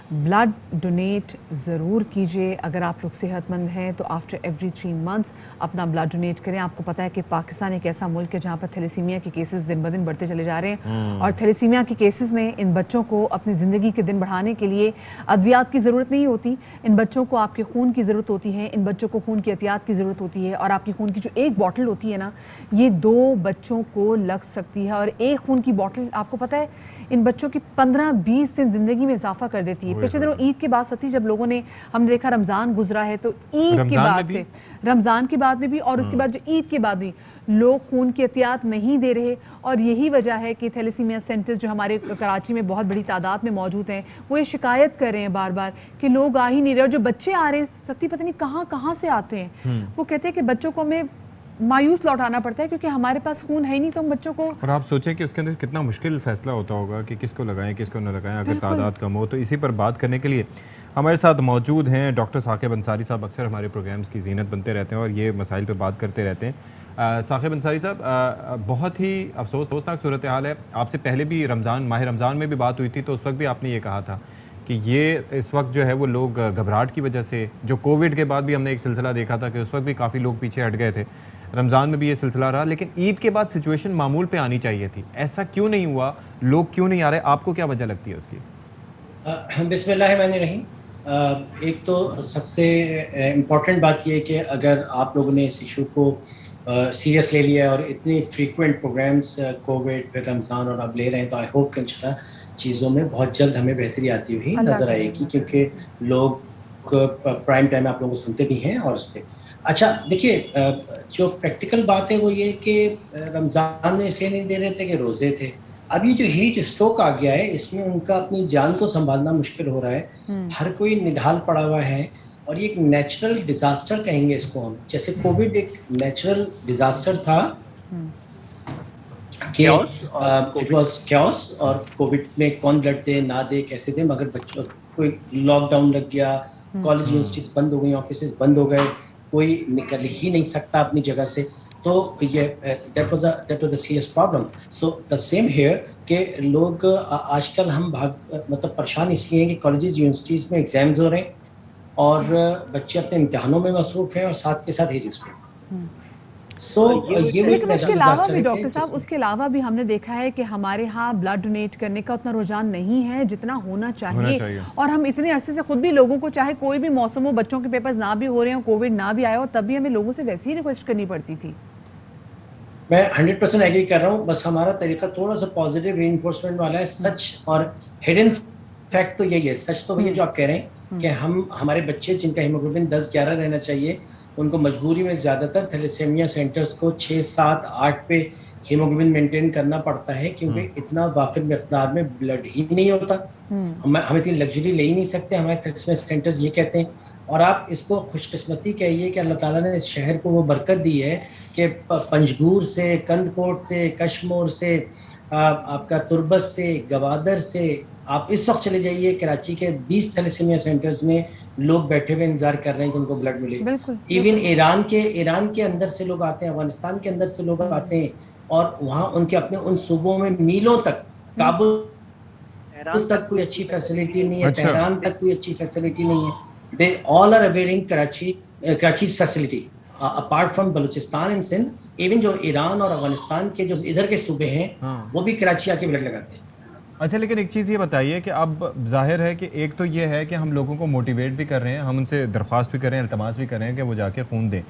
S1: ब्लड डोनेट ज़रूर कीजिए। अगर आप लोग सेहतमंद हैं तो आफ्टर एवरी 3 मंथ्स अपना ब्लड डोनेट करें। आपको पता है कि पाकिस्तान एक ऐसा मुल्क है जहाँ पर थैलेसीमिया के केसेस दिन ब दिन बढ़ते चले जा रहे हैं, और थैलेसीमिया के केसेस में इन बच्चों को अपनी ज़िंदगी के दिन बढ़ाने के लिए अद्वियात की ज़रूरत नहीं होती। इन बच्चों को आपके खून की ज़रूरत होती है, इन बच्चों को खून की एहतियात की ज़रूरत होती है, और आपकी खून की जो एक बॉटल होती है ना, ये 2 बच्चों को लग सकती है। और एक खून की बॉटल आपको पता है इन बच्चों की 15-20 दिन ज़िंदगी में इजाफा कर देती है। पिछले दिनों ईद के बाद सती जब लोगों ने हमने देखा रमज़ान गुजरा है, तो ईद के बाद से रमज़ान के बाद में भी और उसके बाद जो ईद के बाद भी लोग खून की एहतियात नहीं दे रहे। और यही वजह है कि थैलेसीमिया सेंटर्स जो हमारे कराची में बहुत बड़ी तादाद में मौजूद हैं, वो ये शिकायत कर रहे हैं बार बार कि लोग आ ही नहीं रहे, और जो बच्चे आ रहे हैं सती पता नहीं कहाँ से आते हैं। वो कहते हैं कि बच्चों को हमें मायूस लौटाना पड़ता है क्योंकि हमारे पास खून है ही नहीं, तो हम बच्चों को। और
S2: आप सोचें कि उसके अंदर कितना मुश्किल फैसला होता होगा कि किसको लगाएं किसको न लगाएं अगर तादाद कम हो। तो इसी पर बात करने के लिए हमारे साथ मौजूद हैं डॉक्टर साकिब अंसारी साहब। अक्सर हमारे प्रोग्राम्स की ज़ीनत बनते रहते हैं और ये मसाइल पर बात करते रहते हैं। साकिब अंसारी साहब, बहुत ही अफसोसनाक सूरत हाल है। आपसे पहले भी माह रमज़ान में भी बात हुई थी, तो उस वक्त भी आपने ये कहा था कि ये इस वक्त जो है वो लोग घबराहट की वजह से, जो कोविड के बाद भी हमने एक सिलसिला देखा था कि उस वक्त भी काफ़ी लोग पीछे हट गए थे, रमज़ान में भी ये सिलसिला रहा, लेकिन ईद के बाद सिचुएशन मामूल पे आनी चाहिए थी, ऐसा क्यों नहीं हुआ? लोग क्यों नहीं आ रहे? आपको क्या वजह लगती है उसकी?
S14: बिस्मिल्लाहिर्रहमानिर्रहीम। एक तो सबसे इम्पॉर्टेंट बात यह है कि अगर आप लोगों ने इस इशू को सीरियस ले लिया और इतने फ्रीक्वेंट प्रोग्राम्स कोविड फिर रमज़ान और अब ले रहे हैं, तो आई होप कि इंशाल्लाह चीज़ों में बहुत जल्द हमें बेहतरी आती हुई नज़र आएगी, क्योंकि लोग प्राइम टाइम आप लोगों को सुनते भी हैं। और उस पर अच्छा देखिए, जो प्रैक्टिकल बात है वो ये कि रमज़ान में इसलिए नहीं दे रहे थे कि रोज़े थे। अब ये जो हीट स्ट्रोक आ गया है, इसमें उनका अपनी जान को संभालना मुश्किल हो रहा है। हर कोई निढाल पड़ा हुआ है और ये एक नेचुरल डिजास्टर कहेंगे इसको हम, जैसे कोविड एक नेचुरल डिजास्टर था कि इट वाज कैओस, और कोविड में कौन ब्लड दे ना दे कैसे दे, मगर बच्चों कोई लॉकडाउन लग गया, कॉलेज यूनिवर्सिटीज बंद हो गई, ऑफिसेज बंद हो गए, कोई निकल ही नहीं सकता अपनी जगह से, तो ये that was a serious problem. So the same here कि लोग आजकल हम मतलब परेशान इसलिए हैं कि कॉलेजेस यूनिवर्सिटीज़ में एग्जाम्स हो रहे हैं और बच्चे अपने इम्तिहानों में मसरूफ़ हैं और साथ के साथ हीट स्ट्रोक।
S1: लेकिन उसके अलावा भी डॉक्टर साहब, उसके अलावा भी हमने देखा है कि हमारे यहाँ ब्लड डोनेट करने का उतना रुझान नहीं है जितना होना चाहिए। और हम इतने अरसे से खुद भी लोगों को, चाहे कोई भी मौसम हो, बच्चों के पेपर्स ना भी हो रहे हो, कोविड ना भी आया हो, तब भी हमें लोगों से वैसे ही रिक्वेस्ट करनी पड़ती थी।
S14: मैं 100% एग्री कर रहा हूँ, बस हमारा तरीका थोड़ा सा पॉजिटिव रीइंफोर्समेंट वाला है। सच और हिडन फैक्ट तो यही है, सच तो भैया जो आप कह रहे हैं कि हमारे बच्चे जिनका हीमोग्लोबिन 10-11 रहना चाहिए, उनको मजबूरी में ज़्यादातर थैलेसेमिया सेंटर्स को 6, 7, 8 पे हीमोग्लोबिन मेंटेन करना पड़ता है, क्योंकि इतना वाफिर मिक़दार में ब्लड ही नहीं होता। हम इतनी लग्जरी ले ही नहीं सकते, हमारे थैलेसेमिया सेंटर्स ये कहते हैं। और आप इसको खुशकिस्मती कहिए कि अल्लाह ताला ने इस शहर को वो बरकत दी है कि पंजगूर से, कंदकोट से, कश्मोर से, आपका तुरबस से, गवादर से, आप इस वक्त चले जाइए कराची के 20 थैलेसेमिया सेंटर्स में लोग बैठे हुए इंतजार कर रहे हैं कि उनको ब्लड मिले। इवन ईरान के अंदर से लोग आते हैं, अफगानिस्तान के अंदर से लोग आते हैं, और वहाँ उनके अपने उन सूबों में मीलों तक, काबुल तक कोई अच्छी फैसिलिटी नहीं है, तेहरान तक कोई अच्छी फैसिलिटी नहीं है। They all are awaring Karachi's facility apart from Balochistan and Sindh. Even जो ईरान और अफगानिस्तान के जो इधर के सूबे हैं वो भी कराची आके ब्लड लगाते हैं।
S2: अच्छा, लेकिन एक चीज़ ये बताइए कि अब जाहिर है कि एक तो ये है कि हम लोगों को मोटिवेट भी कर रहे हैं, हम उनसे दरख्वास्त भी कर रहे हैं, इल्तमास भी कर रहे हैं कि वो जाके खून दें।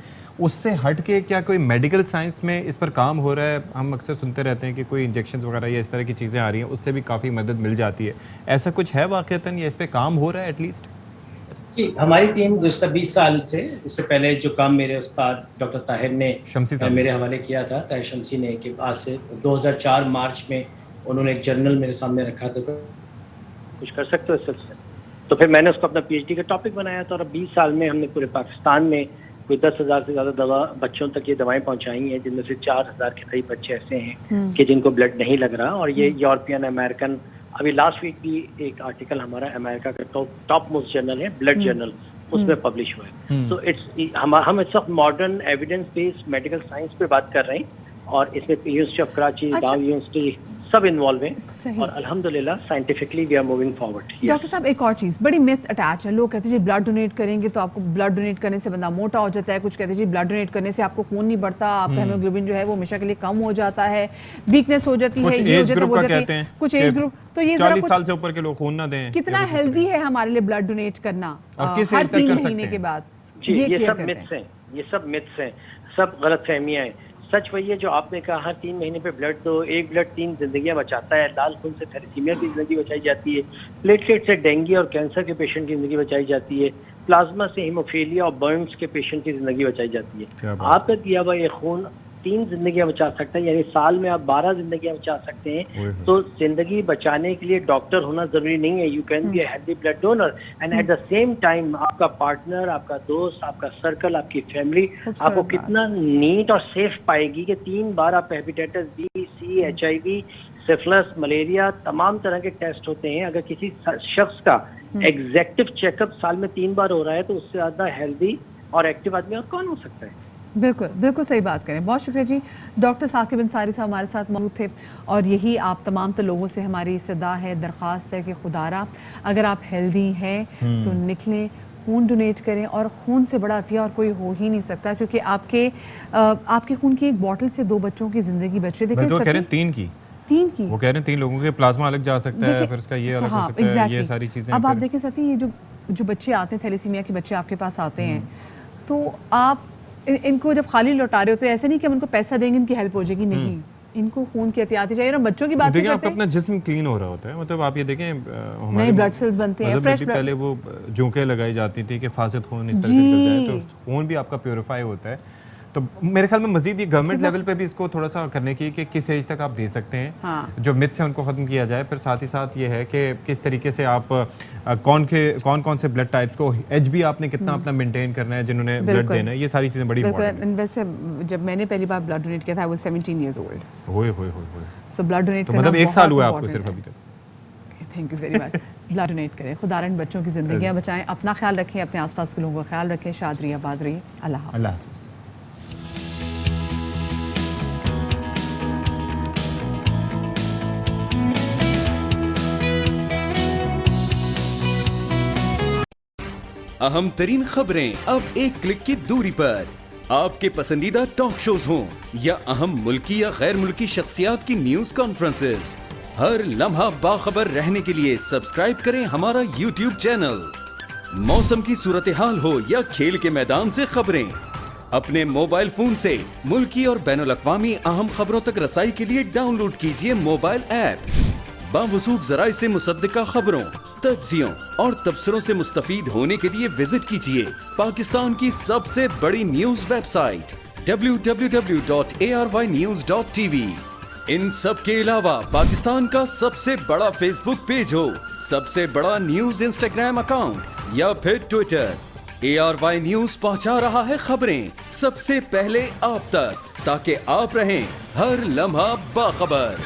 S2: उससे हट के क्या कोई मेडिकल साइंस में इस पर काम हो रहा है? हम अक्सर सुनते रहते हैं कि कोई इंजेक्शन वगैरह या इस तरह की चीज़ें आ रही हैं, उससे भी काफ़ी मदद मिल जाती है। ऐसा कुछ है वाक़तन, या इस पर काम हो रहा है एटलीस्ट?
S14: हमारी टीम गुज़श्ता 20 साल से, इससे पहले जो काम मेरे उस्ताद डॉक्टर ताहिर ने मेरे हवाले किया था, ताहिर शमसी ने, कि आज से 2004 मार्च में उन्होंने एक जर्नल मेरे सामने रखा था, कुछ कर सकते हो इस सिलसिले। तो फिर मैंने उसको अपना PhD का टॉपिक बनाया था, और अब 20 साल में हमने पूरे पाकिस्तान में कोई 10,000 से ज़्यादा दवा बच्चों तक ये दवाएं पहुंचाई हैं, जिनमें से 4,000 के करीब बच्चे ऐसे हैं कि जिनको ब्लड नहीं लग रहा। और ये यूरोपियन अमेरिकन, अभी लास्ट वीक भी एक आर्टिकल हमारा अमेरिका का टॉप मोस्ट जर्नल है, ब्लड जर्नल, उसमें पब्लिश हुआ है। तो हम इस वक्त modern evidence based medical science पे बात कर रहे हैं, और इसमें यूनिवर्सिटी ऑफ कराची, दाव यूनिवर्सिटी सब इन्वॉल्व हैं, और अल्हम्दुलिल्लाह scientifically we are moving forward.
S1: Doctor साहब, एक और चीज़, बड़ी मिथ्स अटैच है। लोग कहते हैं जी ब्लड डोनेट करेंगे तो आपको, ब्लड डोनेट करने से बंदा मोटा हो जाता है, कुछ कहते हैं जी ब्लड डोनेट करने से आपको खून नहीं बढ़ता, आपका हीमोग्लोबिन जो है वो हमेशा के लिए कम हो जाता है, वीकनेस हो जाती है, ये हो जाता है, वो जाती है, कुछ एज ग्रुप। तो ये
S2: 40 साल से ऊपर के लोग खून ना दें,
S1: कितना हेल्दी है हमारे लिए ब्लड डोनेट करना हर 3 महीने के बाद?
S14: ये सब मिथ्स हैं, ये सब मिथ्स हैं, सब गलतफहमियां हैं। सच वही है जो आपने कहा, हर 3 महीने पे ब्लड दो, एक ब्लड 3 जिंदगियां बचाता है। लाल खून से थैलेसीमिया की जिंदगी बचाई जाती है, प्लेटलेट से डेंगू और कैंसर के पेशेंट की जिंदगी बचाई जाती है, प्लाज्मा से हीमोफीलिया और बर्न्स के पेशेंट की जिंदगी बचाई जाती है। आपका दिया हुआ ये खून 3 जिंदगियां बचा सकता है, यानी साल में आप 12 जिंदगियां बचा सकते हैं। तो जिंदगी बचाने के लिए डॉक्टर होना जरूरी नहीं है, you can be a healthy blood donor, and at the same time आपका पार्टनर, आपका दोस्त, आपका सर्कल, आपकी फैमिली आपको कितना नीट और सेफ पाएगी कि 3 बार आप हेपेटाइटिस बी, सी, HIV, सिफिलिस, मलेरिया, तमाम तरह के टेस्ट होते हैं। अगर किसी शख्स का एग्जेक्टिव चेकअप साल में 3 बार हो रहा है, तो उससे ज्यादा हेल्दी और एक्टिव आदमी और कौन हो सकता है?
S1: बिल्कुल बिल्कुल सही बात करें। बहुत शुक्रिया जी। डॉक्टर साकिब अंसारी साहब हमारे साथ मौजूद थे और यही आप तमाम तो लोगों से हमारी सदा है, दरख्वास्त है कि खुदारा अगर आप हेल्दी हैं तो निकलें, खून डोनेट करें और खून से बड़ा अतिया और कोई हो ही नहीं सकता, क्योंकि आपके खून की एक बोतल से 2 बच्चों की जिंदगी बच रही है।
S2: देखिए, कह रहे हैं 3 की वो कह रहे हैं 3 लोगों के प्लाज्मा अलग जा सकता है, फिर उसका ये अलग हो सकता है, ये सारी चीजें।
S1: अब आप देखें साथी, ये जो बच्चे आते हैं, थैलेसीमिया के बच्चे आपके पास आते हैं, तो आप इनको जब खाली लौटा रहे हो तो ऐसे नहीं कि हम उनको पैसा देंगे इनकी हेल्प हो जाएगी, नहीं, इनको खून की एहतियाती चाहिए। और बच्चों की बात
S2: देखिए, आपका अपना जिस्म क्लीन हो रहा होता है, मतलब आप ये देखें
S1: हमारे ब्लड सेल्स बनते हैं, फ्रेश
S2: पहले वो जोंके लगाई जाती थी कि फासिद खून इस तरह से निकल जाए, तो खून भी आपका प्योरीफाई होता है। तो मेरे ख्याल में मजीद ये गवर्नमेंट लेवल पे भी इसको थोड़ा सा करने की कि किस एज तक आप दे सकते हैं, जो मिथ्स हैं उनको खत्म किया जाए। फिर साथ ही साथ ये है कि किस तरीके से आप कौन से ब्लड टाइप्स को, एच भी आपने कितना अपना मेंटेन करना है, जिन्होंने ब्लड देना है, ये सारी चीजें बड़ी इंपॉर्टेंट हैं।
S1: वैसे जब मैंने पहली बार ब्लड डोनेट किया था वो 17 years old।
S2: होए
S1: सो ब्लड डोनेट
S2: मतलब 1 साल हुआ आपको सिर्फ अभी तक।
S1: Thank you very much. Blood donate करें, खुदारन बच्चों की जिंदगियां बचाएं, अपना ख्याल रखें, अपने आसपास के लोगों का ख्याल रखें। शाद रहिए, आबाद रहिए। अल्लाह हाफ़िज़।
S15: अहम तरीन खबरें अब एक क्लिक की दूरी पर। आपके पसंदीदा टॉक शोज हों या अहम मुल्की या गैर मुल्की शख्सियात की न्यूज कॉन्फ्रेंसेस, हर लम्हा बाखबर रहने के लिए सब्सक्राइब करें हमारा YouTube चैनल। मौसम की सूरत हाल हो या खेल के मैदान से खबरें, अपने मोबाइल फोन से मुल्की और बैनुल-अक़वामी अहम खबरों तक रसाई के लिए डाउनलोड कीजिए मोबाइल ऐप। बावसूख ज़राए से मुसद्दिका खबरों, तज्ज़ियों और तबसरों से मुस्तफ़ीद होने के लिए विजिट कीजिए पाकिस्तान की सबसे बड़ी न्यूज वेबसाइट www.arYnews.tv। इन सब के अलावा पाकिस्तान का सबसे बड़ा फेसबुक पेज हो, सबसे बड़ा न्यूज इंस्टाग्राम अकाउंट या फिर ट्विटर, ARY न्यूज पहुंचा रहा है खबरें सबसे पहले आप तक, ताकि आप रहें हर लम्हा बाखबर।